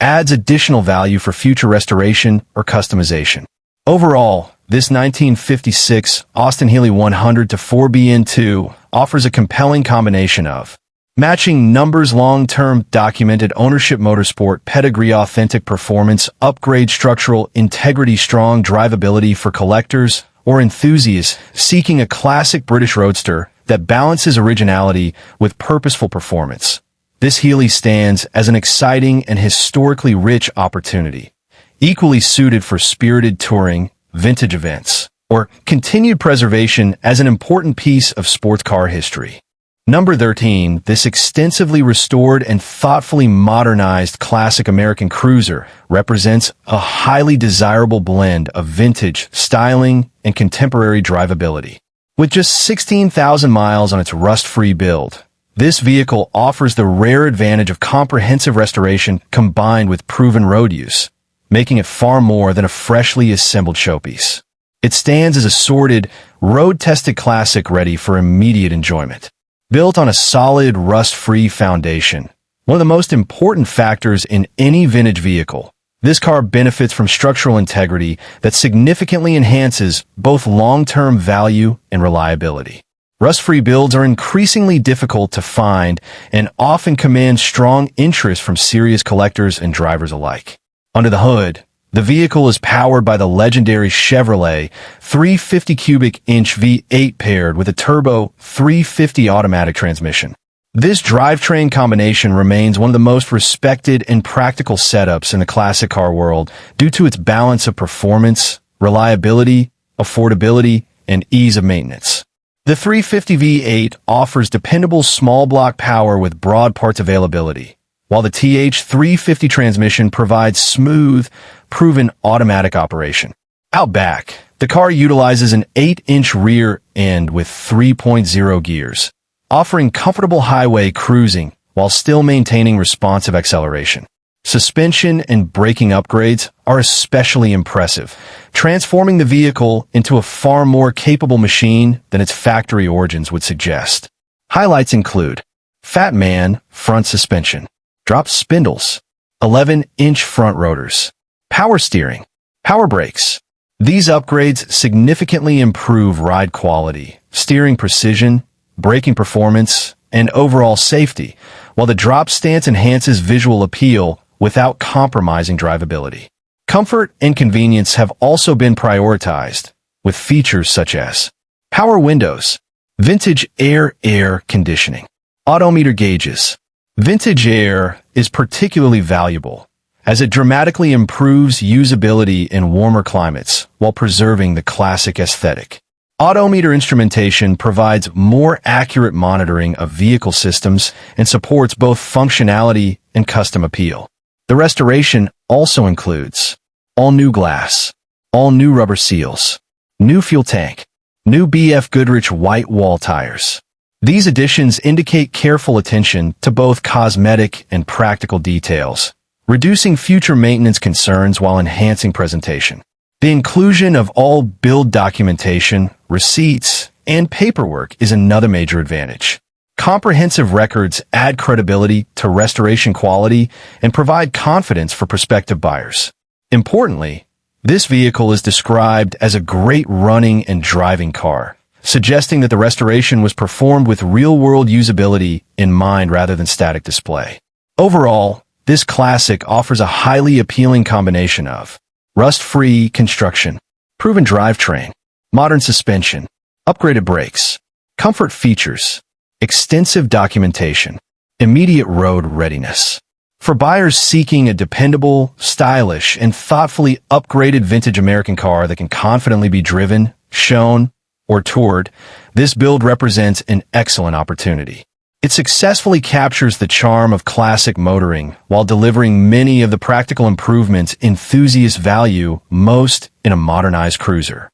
adds additional value for future restoration or customization. Overall, this 1956 Austin Healey 100-4BN2 offers a compelling combination of matching numbers, long-term documented ownership, motorsport pedigree, authentic performance, upgrade, structural integrity, strong drivability for collectors or enthusiasts seeking a classic British roadster that balances originality with purposeful performance. This Healey stands as an exciting and historically rich opportunity, equally suited for spirited touring, vintage events, or continued preservation as an important piece of sports car history. Number 13, this extensively restored and thoughtfully modernized classic American cruiser represents a highly desirable blend of vintage styling and contemporary drivability. With just 16,000 miles on its rust-free build, this vehicle offers the rare advantage of comprehensive restoration combined with proven road use, making it far more than a freshly assembled showpiece. It stands as a sorted, road-tested classic ready for immediate enjoyment. Built on a solid, rust-free foundation, one of the most important factors in any vintage vehicle, this car benefits from structural integrity that significantly enhances both long-term value and reliability. Rust-free builds are increasingly difficult to find and often command strong interest from serious collectors and drivers alike. Under the hood, the vehicle is powered by the legendary Chevrolet 350 cubic inch V8 paired with a turbo 350 automatic transmission. This drivetrain combination remains one of the most respected and practical setups in the classic car world due to its balance of performance, reliability, affordability, and ease of maintenance. The 350 V8 offers dependable small block power with broad parts availability, while the TH350 transmission provides smooth, proven automatic operation. Out back, the car utilizes an 8-inch rear end with 3.0 gears, offering comfortable highway cruising while still maintaining responsive acceleration. Suspension and braking upgrades are especially impressive, transforming the vehicle into a far more capable machine than its factory origins would suggest. Highlights include Fat Man front suspension, drop spindles, 11-inch front rotors, power steering, power brakes. These upgrades significantly improve ride quality, steering precision, braking performance, and overall safety, while the drop stance enhances visual appeal without compromising drivability. Comfort and convenience have also been prioritized, with features such as power windows, vintage air conditioning, odometer gauges. Vintage air is particularly valuable, as it dramatically improves usability in warmer climates while preserving the classic aesthetic. Odometer instrumentation provides more accurate monitoring of vehicle systems and supports both functionality and custom appeal. The restoration also includes all new glass, all new rubber seals, new fuel tank, new BF Goodrich white wall tires. These additions indicate careful attention to both cosmetic and practical details, reducing future maintenance concerns while enhancing presentation. The inclusion of all build documentation, receipts, and paperwork is another major advantage. Comprehensive records add credibility to restoration quality and provide confidence for prospective buyers. Importantly, this vehicle is described as a great running and driving car, suggesting that the restoration was performed with real-world usability in mind rather than static display. Overall, this classic offers a highly appealing combination of rust-free construction, proven drivetrain, modern suspension, upgraded brakes, comfort features, extensive documentation, immediate road readiness. For buyers seeking a dependable, stylish, and thoughtfully upgraded vintage American car that can confidently be driven, shown, or toured, this build represents an excellent opportunity. It successfully captures the charm of classic motoring while delivering many of the practical improvements enthusiasts value most in a modernized cruiser.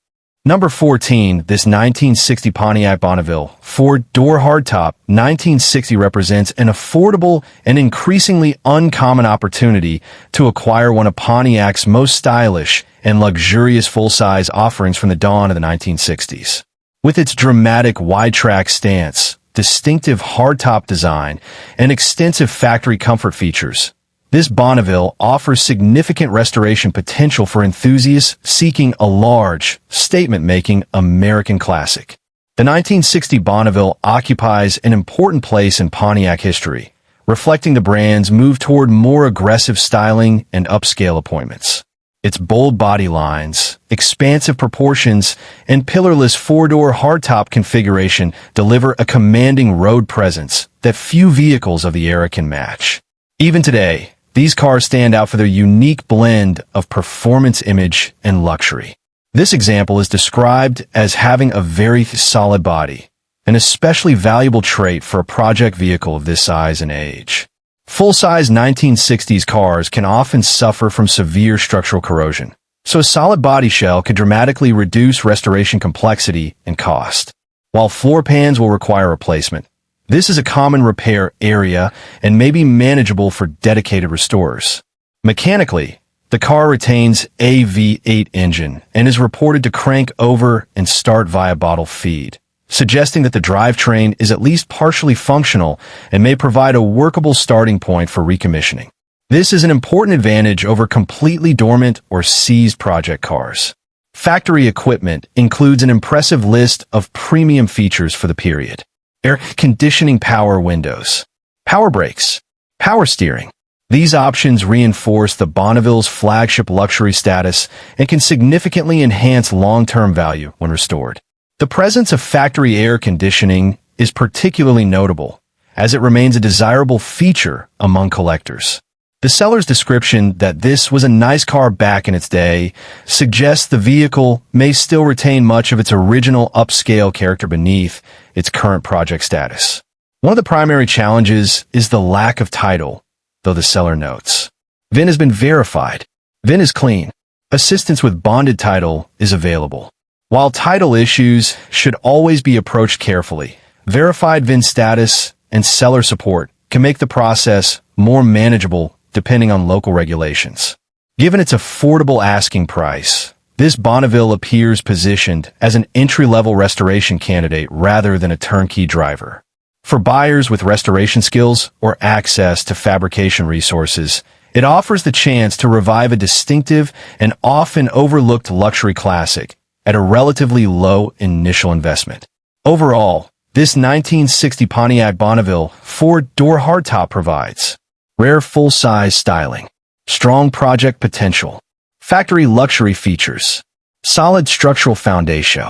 Number 14, this 1960 Pontiac Bonneville four-door hardtop 1960 represents an affordable and increasingly uncommon opportunity to acquire one of Pontiac's most stylish and luxurious full-size offerings from the dawn of the 1960s. With its dramatic wide-track stance, distinctive hardtop design, and extensive factory comfort features, this Bonneville offers significant restoration potential for enthusiasts seeking a large, statement-making American classic. The 1960 Bonneville occupies an important place in Pontiac history, reflecting the brand's move toward more aggressive styling and upscale appointments. Its bold body lines, expansive proportions, and pillarless four-door hardtop configuration deliver a commanding road presence that few vehicles of the era can match. Even today, these cars stand out for their unique blend of performance image and luxury. This example is described as having a very solid body, an especially valuable trait for a project vehicle of this size and age. Full-size 1960s cars can often suffer from severe structural corrosion, so a solid body shell could dramatically reduce restoration complexity and cost. While floor pans will require replacement, this is a common repair area and may be manageable for dedicated restorers. Mechanically, the car retains a V8 engine and is reported to crank over and start via bottle feed, suggesting that the drivetrain is at least partially functional and may provide a workable starting point for recommissioning. This is an important advantage over completely dormant or seized project cars. Factory equipment includes an impressive list of premium features for the period. Air conditioning, power windows, power brakes, power steering. These options reinforce the Bonneville's flagship luxury status and can significantly enhance long-term value when restored. The presence of factory air conditioning is particularly notable, as it remains a desirable feature among collectors. The seller's description that this was a nice car back in its day suggests the vehicle may still retain much of its original upscale character beneath its current project status. One of the primary challenges is the lack of title, though the seller notes. VIN has been verified. VIN is clean. Assistance with bonded title is available. While title issues should always be approached carefully, verified VIN status and seller support can make the process more manageable depending on local regulations. Given its affordable asking price, this Bonneville appears positioned as an entry-level restoration candidate rather than a turnkey driver. For buyers with restoration skills or access to fabrication resources, it offers the chance to revive a distinctive and often overlooked luxury classic at a relatively low initial investment. Overall, this 1960 Pontiac Bonneville four-door hardtop provides rare full-size styling, strong project potential, factory luxury features, solid structural foundation,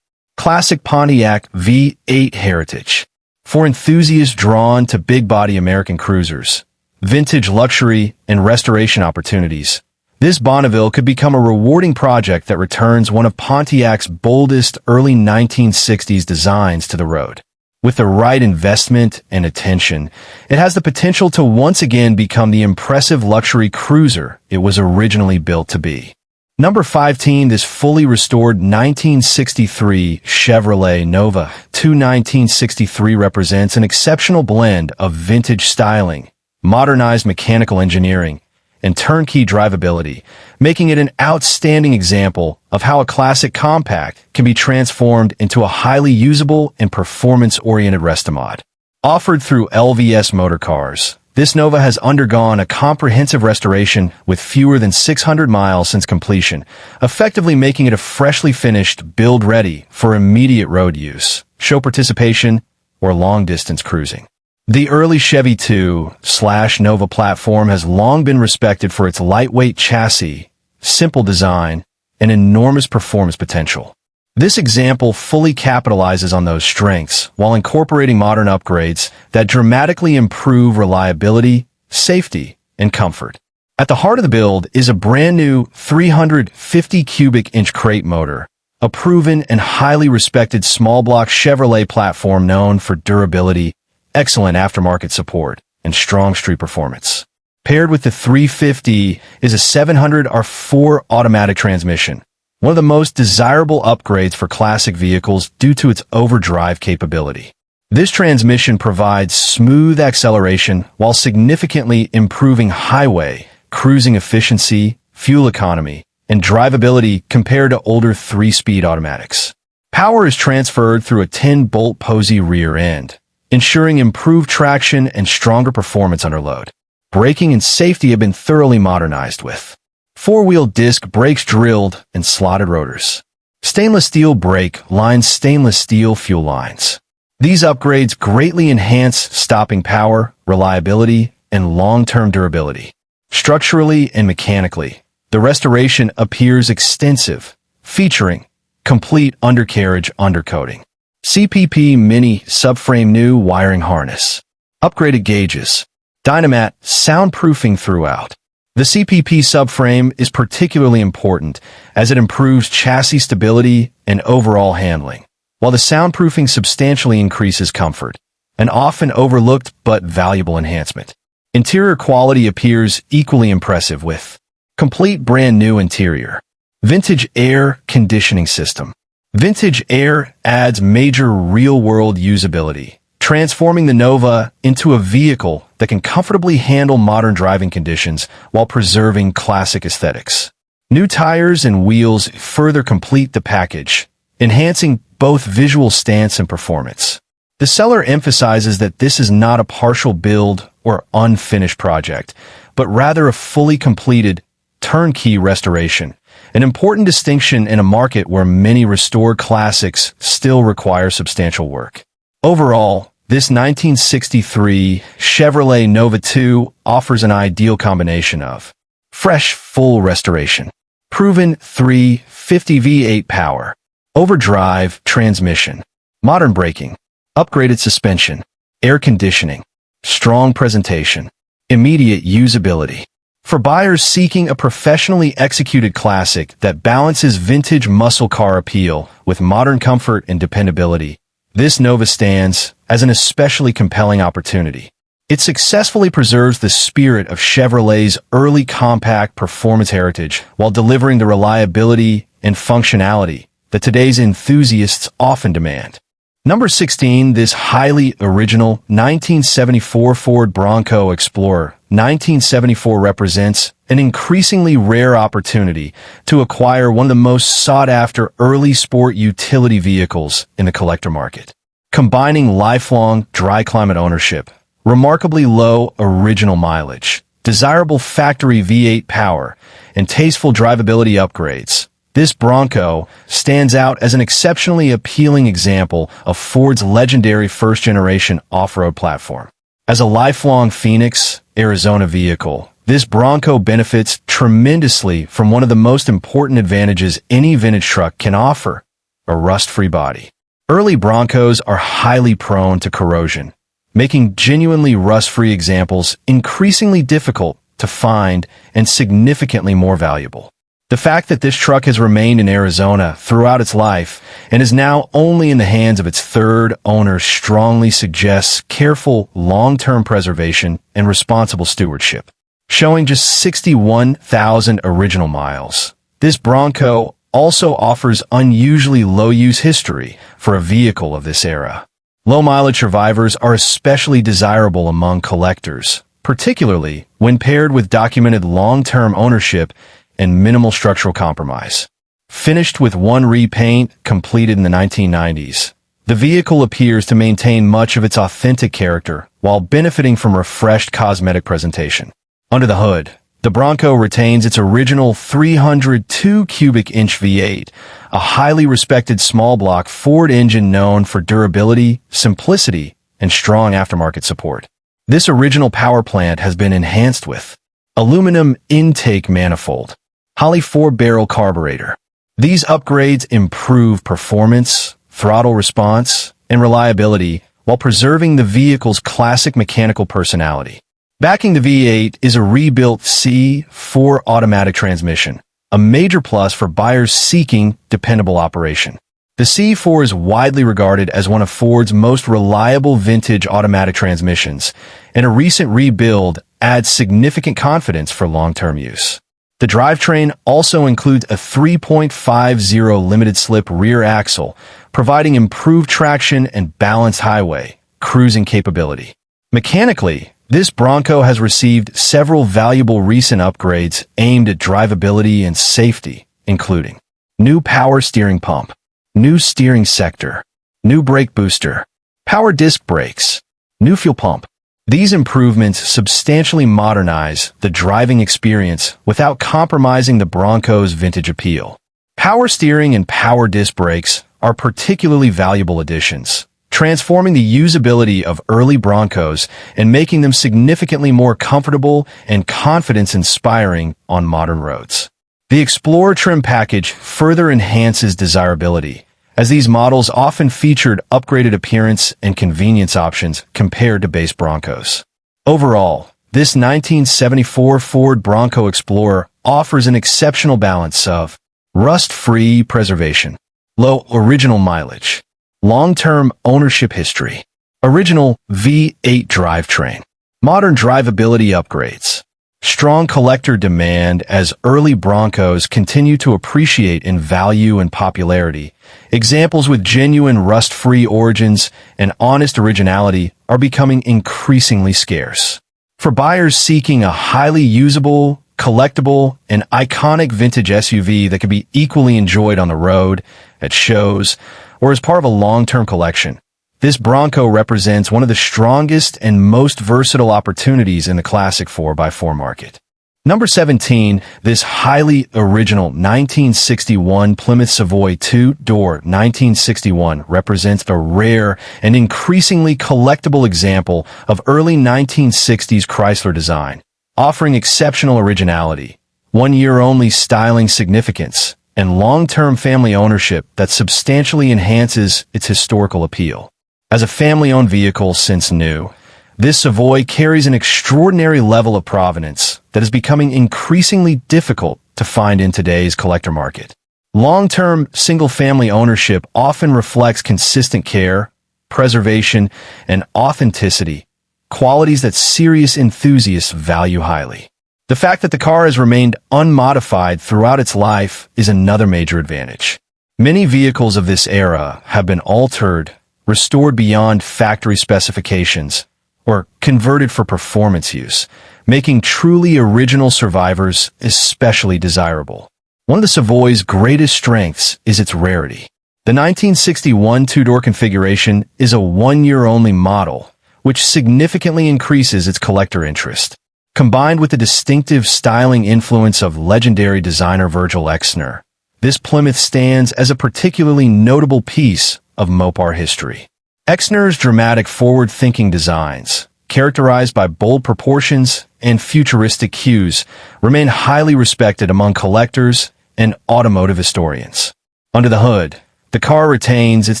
classic Pontiac V8 heritage. For enthusiasts drawn to big-body American cruisers, vintage luxury, and restoration opportunities, this Bonneville could become a rewarding project that returns one of Pontiac's boldest early 1960s designs to the road. With the right investment and attention, it has the potential to once again become the impressive luxury cruiser it was originally built to be. Number 15, this fully restored 1963 Chevrolet Nova 1963 represents an exceptional blend of vintage styling, modernized mechanical engineering, and turnkey drivability, making it an outstanding example of how a classic compact can be transformed into a highly usable and performance-oriented restomod. Offered through LVS Motor Cars, this Nova has undergone a comprehensive restoration with fewer than 600 miles since completion, effectively making it a freshly finished build ready for immediate road use, show participation, or long-distance cruising. The early Chevy 2/Nova platform has long been respected for its lightweight chassis, simple design, and enormous performance potential. This example fully capitalizes on those strengths while incorporating modern upgrades that dramatically improve reliability, safety, and comfort. At the heart of the build is a brand new 350 cubic inch crate motor, a proven and highly respected small block Chevrolet platform known for durability, excellent aftermarket support, and strong street performance. Paired with the 350 is a 700 R4 automatic transmission, one of the most desirable upgrades for classic vehicles due to its overdrive capability. This transmission provides smooth acceleration while significantly improving highway, cruising efficiency, fuel economy, and drivability compared to older 3-speed automatics. Power is transferred through a 10-bolt Posey rear end, ensuring improved traction and stronger performance under load. Braking and safety have been thoroughly modernized with 4-wheel disc brakes drilled and slotted rotors. Stainless steel brake lines, stainless steel fuel lines. These upgrades greatly enhance stopping power, reliability, and long-term durability. Structurally and mechanically, the restoration appears extensive, featuring complete undercarriage undercoating, CPP mini subframe new wiring harness, upgraded gauges, Dynamat soundproofing throughout. The CPP subframe is particularly important as it improves chassis stability and overall handling, while the soundproofing substantially increases comfort, an often overlooked but valuable enhancement. Interior quality appears equally impressive with complete brand new interior. Vintage air conditioning system. Vintage air adds major real-world usability, transforming the Nova into a vehicle that can comfortably handle modern driving conditions while preserving classic aesthetics. New tires and wheels further complete the package, enhancing both visual stance and performance. The seller emphasizes that this is not a partial build or unfinished project, but rather a fully completed, turnkey restoration, an important distinction in a market where many restored classics still require substantial work. Overall, this 1963 Chevrolet Nova 2 offers an ideal combination of fresh, full restoration, proven 350 V8 power, overdrive transmission, modern braking, upgraded suspension, air conditioning, strong presentation, immediate usability. For buyers seeking a professionally executed classic that balances vintage muscle car appeal with modern comfort and dependability, this Nova stands as an especially compelling opportunity. It successfully preserves the spirit of Chevrolet's early compact performance heritage while delivering the reliability and functionality that today's enthusiasts often demand. Number 16, this highly original 1974 Ford Bronco Explorer 1974 represents an increasingly rare opportunity to acquire one of the most sought-after early sport utility vehicles in the collector market. Combining lifelong dry climate ownership, remarkably low original mileage, desirable factory V8 power, and tasteful drivability upgrades, this Bronco stands out as an exceptionally appealing example of Ford's legendary first-generation off-road platform. As a lifelong Phoenix, Arizona vehicle, this Bronco benefits tremendously from one of the most important advantages any vintage truck can offer, a rust-free body. Early Broncos are highly prone to corrosion, making genuinely rust-free examples increasingly difficult to find and significantly more valuable. The fact that this truck has remained in Arizona throughout its life and is now only in the hands of its third owner strongly suggests careful long-term preservation and responsible stewardship. Showing just 61,000 original miles, this Bronco also offers unusually low use history for a vehicle of this era. Low-mileage survivors are especially desirable among collectors, particularly when paired with documented long-term ownership and minimal structural compromise. Finished with one repaint completed in the 1990s, the vehicle appears to maintain much of its authentic character while benefiting from refreshed cosmetic presentation. Under the hood, the Bronco retains its original 302 cubic inch V8, a highly respected small block Ford engine known for durability, simplicity, and strong aftermarket support. This original power plant has been enhanced with aluminum intake manifold, HEALEY 4-barrel carburetor. These upgrades improve performance, throttle response, and reliability while preserving the vehicle's classic mechanical personality. Backing the V8 is a rebuilt C4 automatic transmission, a major plus for buyers seeking dependable operation. The C4 is widely regarded as one of Ford's most reliable vintage automatic transmissions, and a recent rebuild adds significant confidence for long-term use. The drivetrain also includes a 3.50 limited-slip rear axle, providing improved traction and balanced highway cruising capability. Mechanically, this Bronco has received several valuable recent upgrades aimed at drivability and safety, including new power steering pump, new steering sector, new brake booster, power disc brakes, new fuel pump. These improvements substantially modernize the driving experience without compromising the Bronco's vintage appeal. Power steering and power disc brakes are particularly valuable additions, transforming the usability of early Broncos and making them significantly more comfortable and confidence-inspiring on modern roads. The Explorer trim package further enhances desirability, as these models often featured upgraded appearance and convenience options compared to base Broncos. Overall, this 1974 Ford Bronco Explorer offers an exceptional balance of rust-free preservation, low original mileage, long-term ownership history, original V8 drivetrain, modern drivability upgrades, strong collector demand as early Broncos continue to appreciate in value and popularity. Examples with genuine rust-free origins and honest originality are becoming increasingly scarce. For buyers seeking a highly usable, collectible, and iconic vintage SUV that can be equally enjoyed on the road, at shows, or as part of a long-term collection, this Bronco represents one of the strongest and most versatile opportunities in the classic 4x4 market. Number 17, this highly original 1961 Plymouth Savoy two-door 1961 represents a rare and increasingly collectible example of early 1960s Chrysler design, offering exceptional originality, one-year-only styling significance, and long-term family ownership that substantially enhances its historical appeal. As a family-owned vehicle since new, this Savoy carries an extraordinary level of provenance that is becoming increasingly difficult to find in today's collector market. Long-term single-family ownership often reflects consistent care, preservation, and authenticity, qualities that serious enthusiasts value highly. The fact that the car has remained unmodified throughout its life is another major advantage. Many vehicles of this era have been altered, restored beyond factory specifications, or converted for performance use, making truly original survivors especially desirable. One of the Savoy's greatest strengths is its rarity. The 1961 two-door configuration is a one-year-only model, which significantly increases its collector interest. Combined with the distinctive styling influence of legendary designer Virgil Exner, this Plymouth stands as a particularly notable piece of Mopar history. Exner's dramatic forward-thinking designs, characterized by bold proportions and futuristic cues, remain highly respected among collectors and automotive historians. Under the hood, the car retains its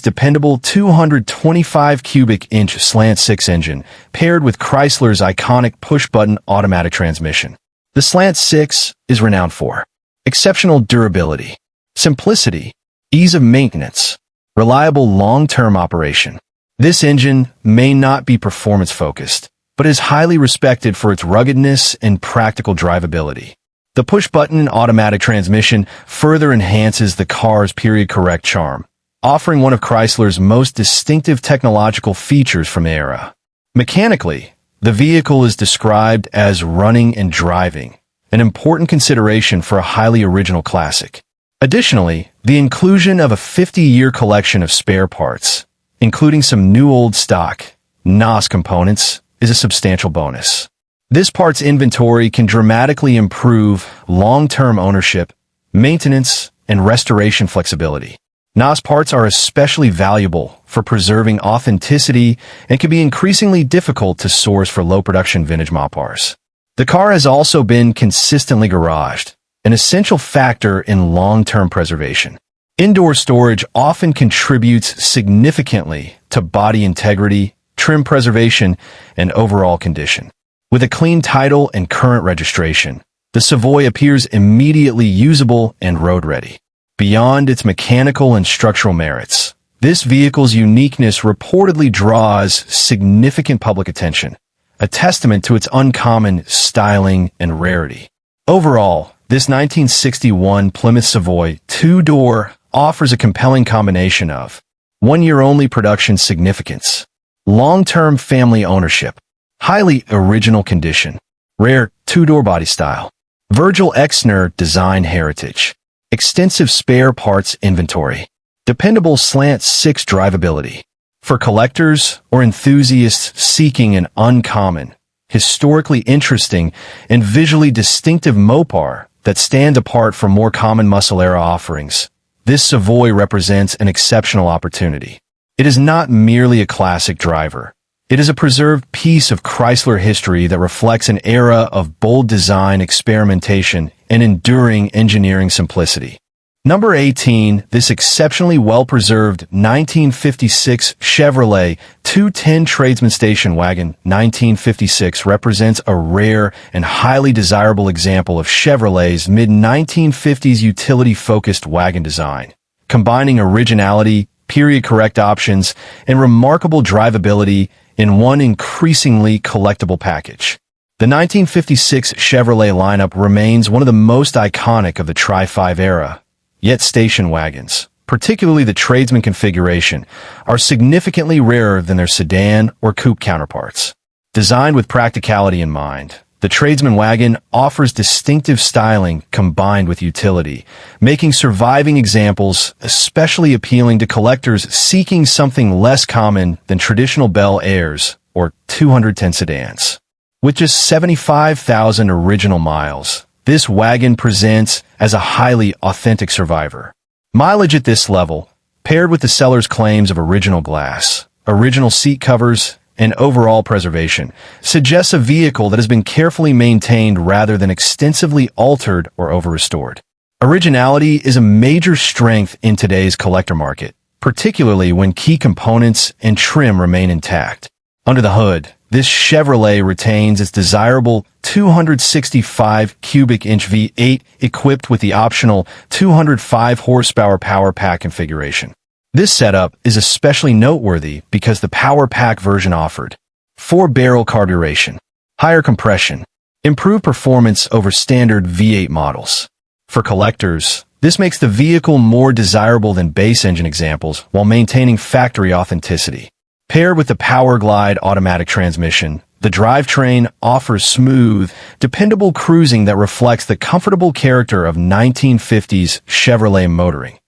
dependable 225 cubic inch slant-six engine, paired with Chrysler's iconic push-button automatic transmission. The slant-six is renowned for exceptional durability, simplicity, ease of maintenance, reliable long-term operation. This engine may not be performance-focused, but is highly respected for its ruggedness and practical drivability. The push-button automatic transmission further enhances the car's period-correct charm, offering one of Chrysler's most distinctive technological features from the era. Mechanically, the vehicle is described as running and driving, an important consideration for a highly original classic. Additionally, the inclusion of a 50-year collection of spare parts, including some new old stock NOS components, is a substantial bonus. This parts inventory can dramatically improve long-term ownership, maintenance, and restoration flexibility. NOS parts are especially valuable for preserving authenticity and can be increasingly difficult to source for low-production vintage Mopars. The car has also been consistently garaged, an essential factor in long-term preservation. Indoor storage often contributes significantly to body integrity, trim preservation, and overall condition. With a clean title and current registration, the Savoy appears immediately usable and road-ready. Beyond its mechanical and structural merits, this vehicle's uniqueness reportedly draws significant public attention, a testament to its uncommon styling and rarity. Overall, This 1961 Plymouth Savoy two-door offers a compelling combination of one-year-only production significance, long-term family ownership, highly original condition, rare two-door body style, Virgil Exner design heritage, extensive spare parts inventory, dependable slant six drivability. For collectors or enthusiasts seeking an uncommon, historically interesting, and visually distinctive Mopar that stand apart from more common muscle-era offerings, this Savoy represents an exceptional opportunity. It is not merely a classic driver. It is a preserved piece of Chrysler history that reflects an era of bold design experimentation and enduring engineering simplicity. Number 18, this exceptionally well-preserved 1956 Chevrolet 210 Tradesman Station Wagon 1956 represents a rare and highly desirable example of Chevrolet's mid-1950s utility-focused wagon design, combining originality, period-correct options, and remarkable drivability in one increasingly collectible package. The 1956 Chevrolet lineup remains one of the most iconic of the Tri-5 era. Yet station wagons, particularly the tradesman configuration, are significantly rarer than their sedan or coupe counterparts. Designed with practicality in mind, the tradesman wagon offers distinctive styling combined with utility, making surviving examples especially appealing to collectors seeking something less common than traditional Bel Airs or 210 sedans. With just 75,000 original miles, this wagon presents as a highly authentic survivor. Mileage at this level, paired with the seller's claims of original glass, original seat covers, and overall preservation, suggests a vehicle that has been carefully maintained rather than extensively altered or over-restored. Originality is a major strength in today's collector market, particularly when key components and trim remain intact. Under the hood, this Chevrolet retains its desirable 265 cubic inch V8 equipped with the optional 205 horsepower power pack configuration. This setup is especially noteworthy because the power pack version offered 4-barrel carburation, higher compression, improved performance over standard V8 models. For collectors, this makes the vehicle more desirable than base engine examples while maintaining factory authenticity. Paired with the Power Glide automatic transmission, the drivetrain offers smooth, dependable cruising that reflects the comfortable character of 1950s Chevrolet motoring.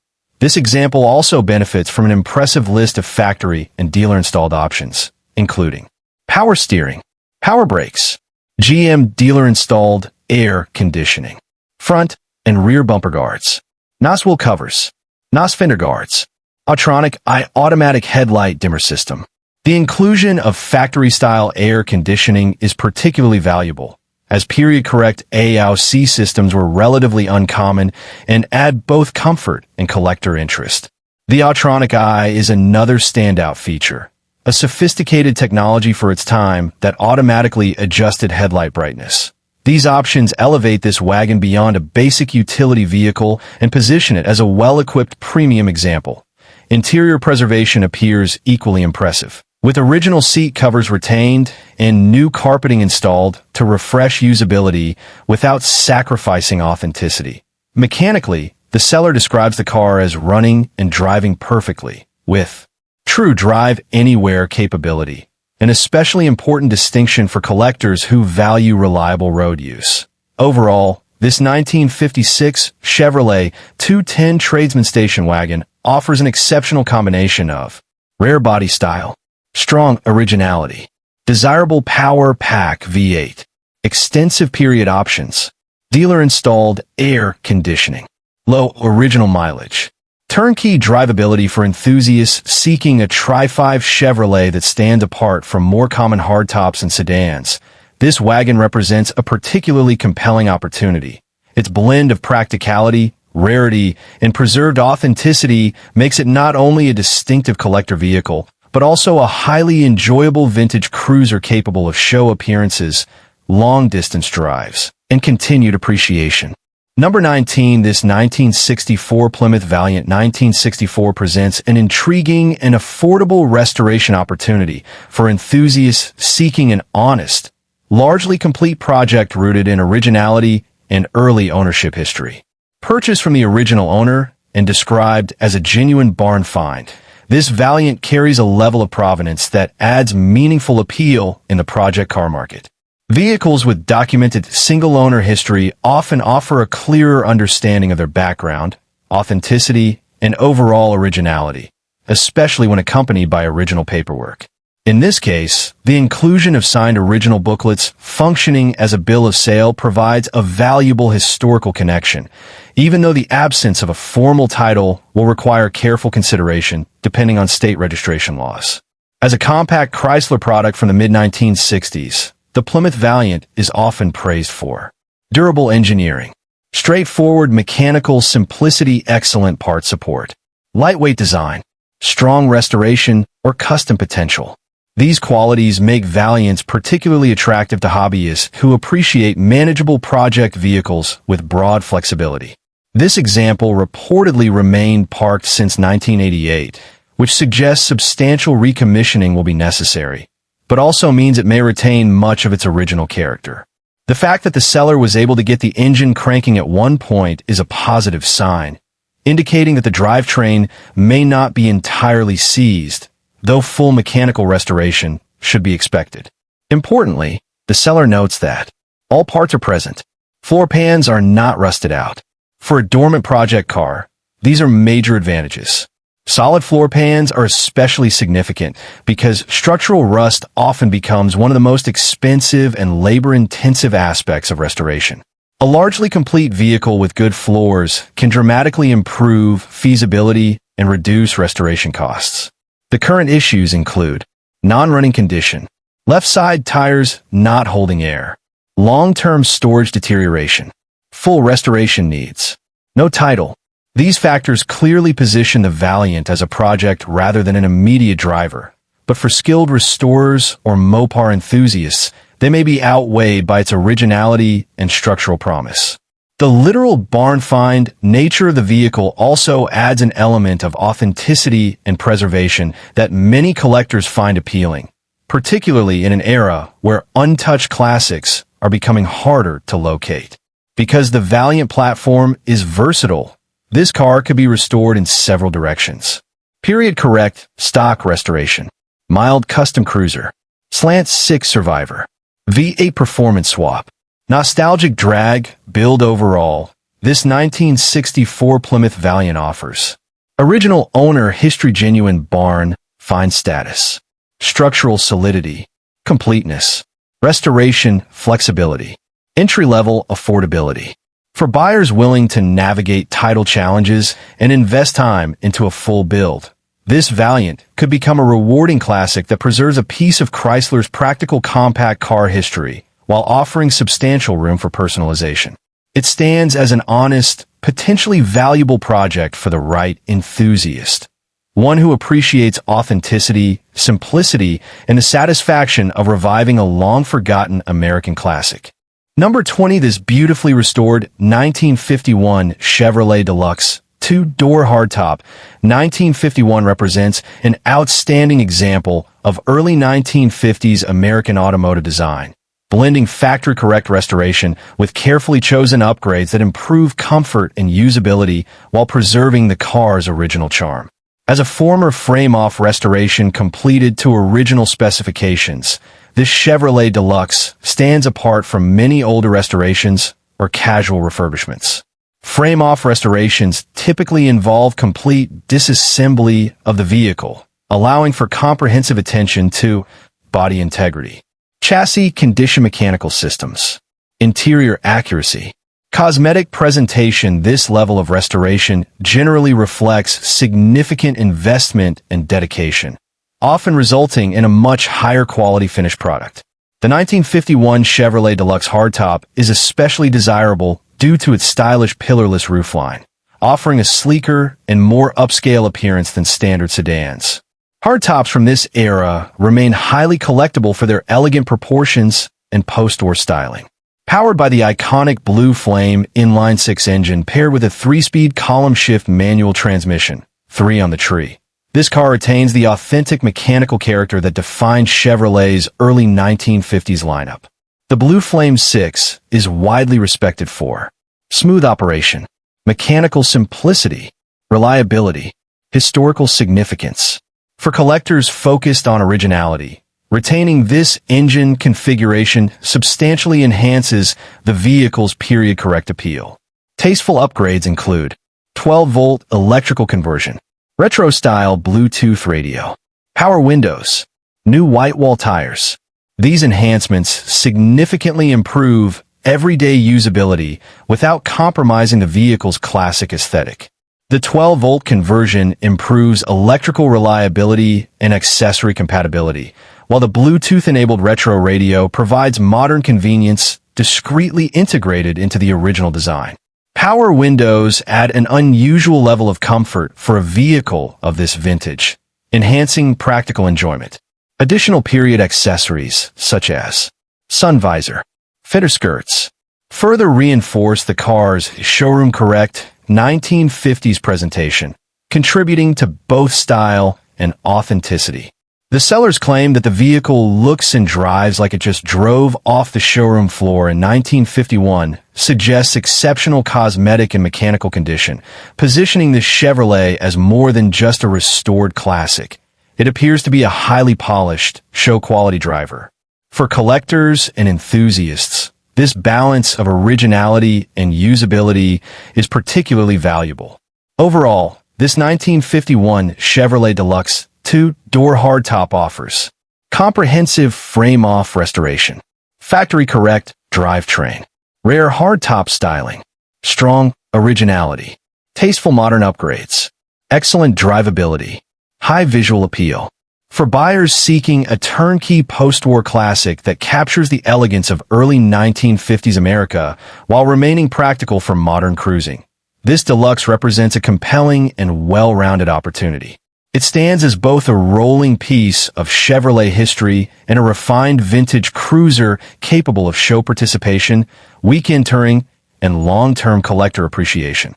This example also benefits from an impressive list of factory and dealer-installed options, including power steering, power brakes, GM dealer-installed air conditioning, front and rear bumper guards, NOS wheel covers, NOS fender guards, Autronic automatic headlight dimmer system. The inclusion of factory-style air conditioning is particularly valuable, as period-correct AOC systems were relatively uncommon and add both comfort and collector interest. The Autronic Eye is another standout feature, a sophisticated technology for its time that automatically adjusted headlight brightness. These options elevate this wagon beyond a basic utility vehicle and position it as a well-equipped premium example. Interior preservation appears equally impressive, with original seat covers retained and new carpeting installed to refresh usability without sacrificing authenticity. Mechanically, the seller describes the car as running and driving perfectly, with true drive anywhere capability, an especially important distinction for collectors who value reliable road use. Overall, this 1956 Chevrolet 210 Tradesman Station Wagon offers an exceptional combination of rare body style, strong originality, desirable power pack V8, extensive period options, dealer-installed air conditioning, low original mileage, turnkey drivability for enthusiasts seeking a Tri-5 Chevrolet that stands apart from more common hardtops and sedans. This wagon represents a particularly compelling opportunity. Its blend of practicality, rarity, and preserved authenticity makes it not only a distinctive collector vehicle, but also a highly enjoyable vintage cruiser capable of show appearances, long-distance drives, and continued appreciation. Number 19, this 1964 Plymouth Valiant 1964 presents an intriguing and affordable restoration opportunity for enthusiasts seeking an honest, largely complete project rooted in originality and early ownership history. Purchased from the original owner and described as a genuine barn find, this Valiant carries a level of provenance that adds meaningful appeal in the project car market. Vehicles with documented single-owner history often offer a clearer understanding of their background, authenticity, and overall originality, especially when accompanied by original paperwork. In this case, the inclusion of signed original booklets functioning as a bill of sale provides a valuable historical connection, even though the absence of a formal title will require careful consideration depending on state registration laws. As a compact Chrysler product from the mid-1960s, the Plymouth Valiant is often praised for durable engineering, straightforward mechanical simplicity, excellent part support, lightweight design, strong restoration, or custom potential. These qualities make Valiants particularly attractive to hobbyists who appreciate manageable project vehicles with broad flexibility. This example reportedly remained parked since 1988, which suggests substantial recommissioning will be necessary, but also means it may retain much of its original character. The fact that the seller was able to get the engine cranking at one point is a positive sign, indicating that the drivetrain may not be entirely seized, though full mechanical restoration should be expected. Importantly, the seller notes that all parts are present. Floor pans are not rusted out. For a dormant project car, these are major advantages. Solid floor pans are especially significant because structural rust often becomes one of the most expensive and labor-intensive aspects of restoration. A largely complete vehicle with good floors can dramatically improve feasibility and reduce restoration costs. The current issues include non-running condition, left side tires not holding air, long-term storage deterioration, full restoration needs, no title. These factors clearly position the Valiant as a project rather than an immediate driver, but for skilled restorers or Mopar enthusiasts, they may be outweighed by its originality and structural promise. The literal barn find nature of the vehicle also adds an element of authenticity and preservation that many collectors find appealing, particularly in an era where untouched classics are becoming harder to locate. Because the Valiant platform is versatile, this car could be restored in several directions. Period correct, stock restoration, mild custom cruiser, slant 6 survivor, V8 performance swap, nostalgic drag, build overall. This 1964 Plymouth Valiant offers original owner history, genuine barn find status, structural solidity, completeness, restoration flexibility, entry-level affordability. For buyers willing to navigate title challenges and invest time into a full build, this Valiant could become a rewarding classic that preserves a piece of Chrysler's practical compact car history while offering substantial room for personalization. It stands as an honest, potentially valuable project for the right enthusiast, one who appreciates authenticity, simplicity, and the satisfaction of reviving a long-forgotten American classic. Number 20, this beautifully restored 1951 Chevrolet Deluxe 2-door hardtop 1951 represents an outstanding example of early 1950s American automotive design, blending factory-correct restoration with carefully chosen upgrades that improve comfort and usability while preserving the car's original charm. As a former frame-off restoration completed to original specifications, this Chevrolet Deluxe stands apart from many older restorations or casual refurbishments. Frame-off restorations typically involve complete disassembly of the vehicle, allowing for comprehensive attention to body integrity, chassis condition, mechanical systems, interior accuracy, cosmetic presentation. This level of restoration generally reflects significant investment and dedication, often resulting in a much higher quality finished product. The 1951 Chevrolet Deluxe hardtop is especially desirable due to its stylish pillarless roofline, offering a sleeker and more upscale appearance than standard sedans. Hardtops from this era remain highly collectible for their elegant proportions and post-war styling. Powered by the iconic Blue Flame inline-6 engine paired with a 3-speed column-shift manual transmission, 3 on the tree, this car retains the authentic mechanical character that defined Chevrolet's early 1950s lineup. The Blue Flame 6 is widely respected for smooth operation, mechanical simplicity, reliability, historical significance. For collectors focused on originality, retaining this engine configuration substantially enhances the vehicle's period-correct appeal. Tasteful upgrades include 12-volt electrical conversion, retro-style Bluetooth radio, power windows, new white wall tires. These enhancements significantly improve everyday usability without compromising the vehicle's classic aesthetic. The 12-volt conversion improves electrical reliability and accessory compatibility, while the Bluetooth-enabled retro radio provides modern convenience discreetly integrated into the original design. Power windows add an unusual level of comfort for a vehicle of this vintage, enhancing practical enjoyment. Additional period accessories, such as sun visor, fender skirts, further reinforce the car's showroom-correct 1950s presentation, contributing to both style and authenticity. The sellers claim that the vehicle looks and drives like it just drove off the showroom floor in 1951, suggests exceptional cosmetic and mechanical condition, positioning the Chevrolet as more than just a restored classic. It appears to be a highly polished, show-quality driver. For collectors and enthusiasts, this balance of originality and usability is particularly valuable. Overall, this 1951 Chevrolet Deluxe two-door hardtop offers comprehensive frame-off restoration, factory-correct drivetrain, rare hardtop styling, strong originality, tasteful modern upgrades, excellent drivability, high visual appeal. For buyers seeking a turnkey post-war classic that captures the elegance of early 1950s America while remaining practical for modern cruising, this Deluxe represents a compelling and well-rounded opportunity. It stands as both a rolling piece of Chevrolet history and a refined vintage cruiser capable of show participation, weekend touring, and long-term collector appreciation.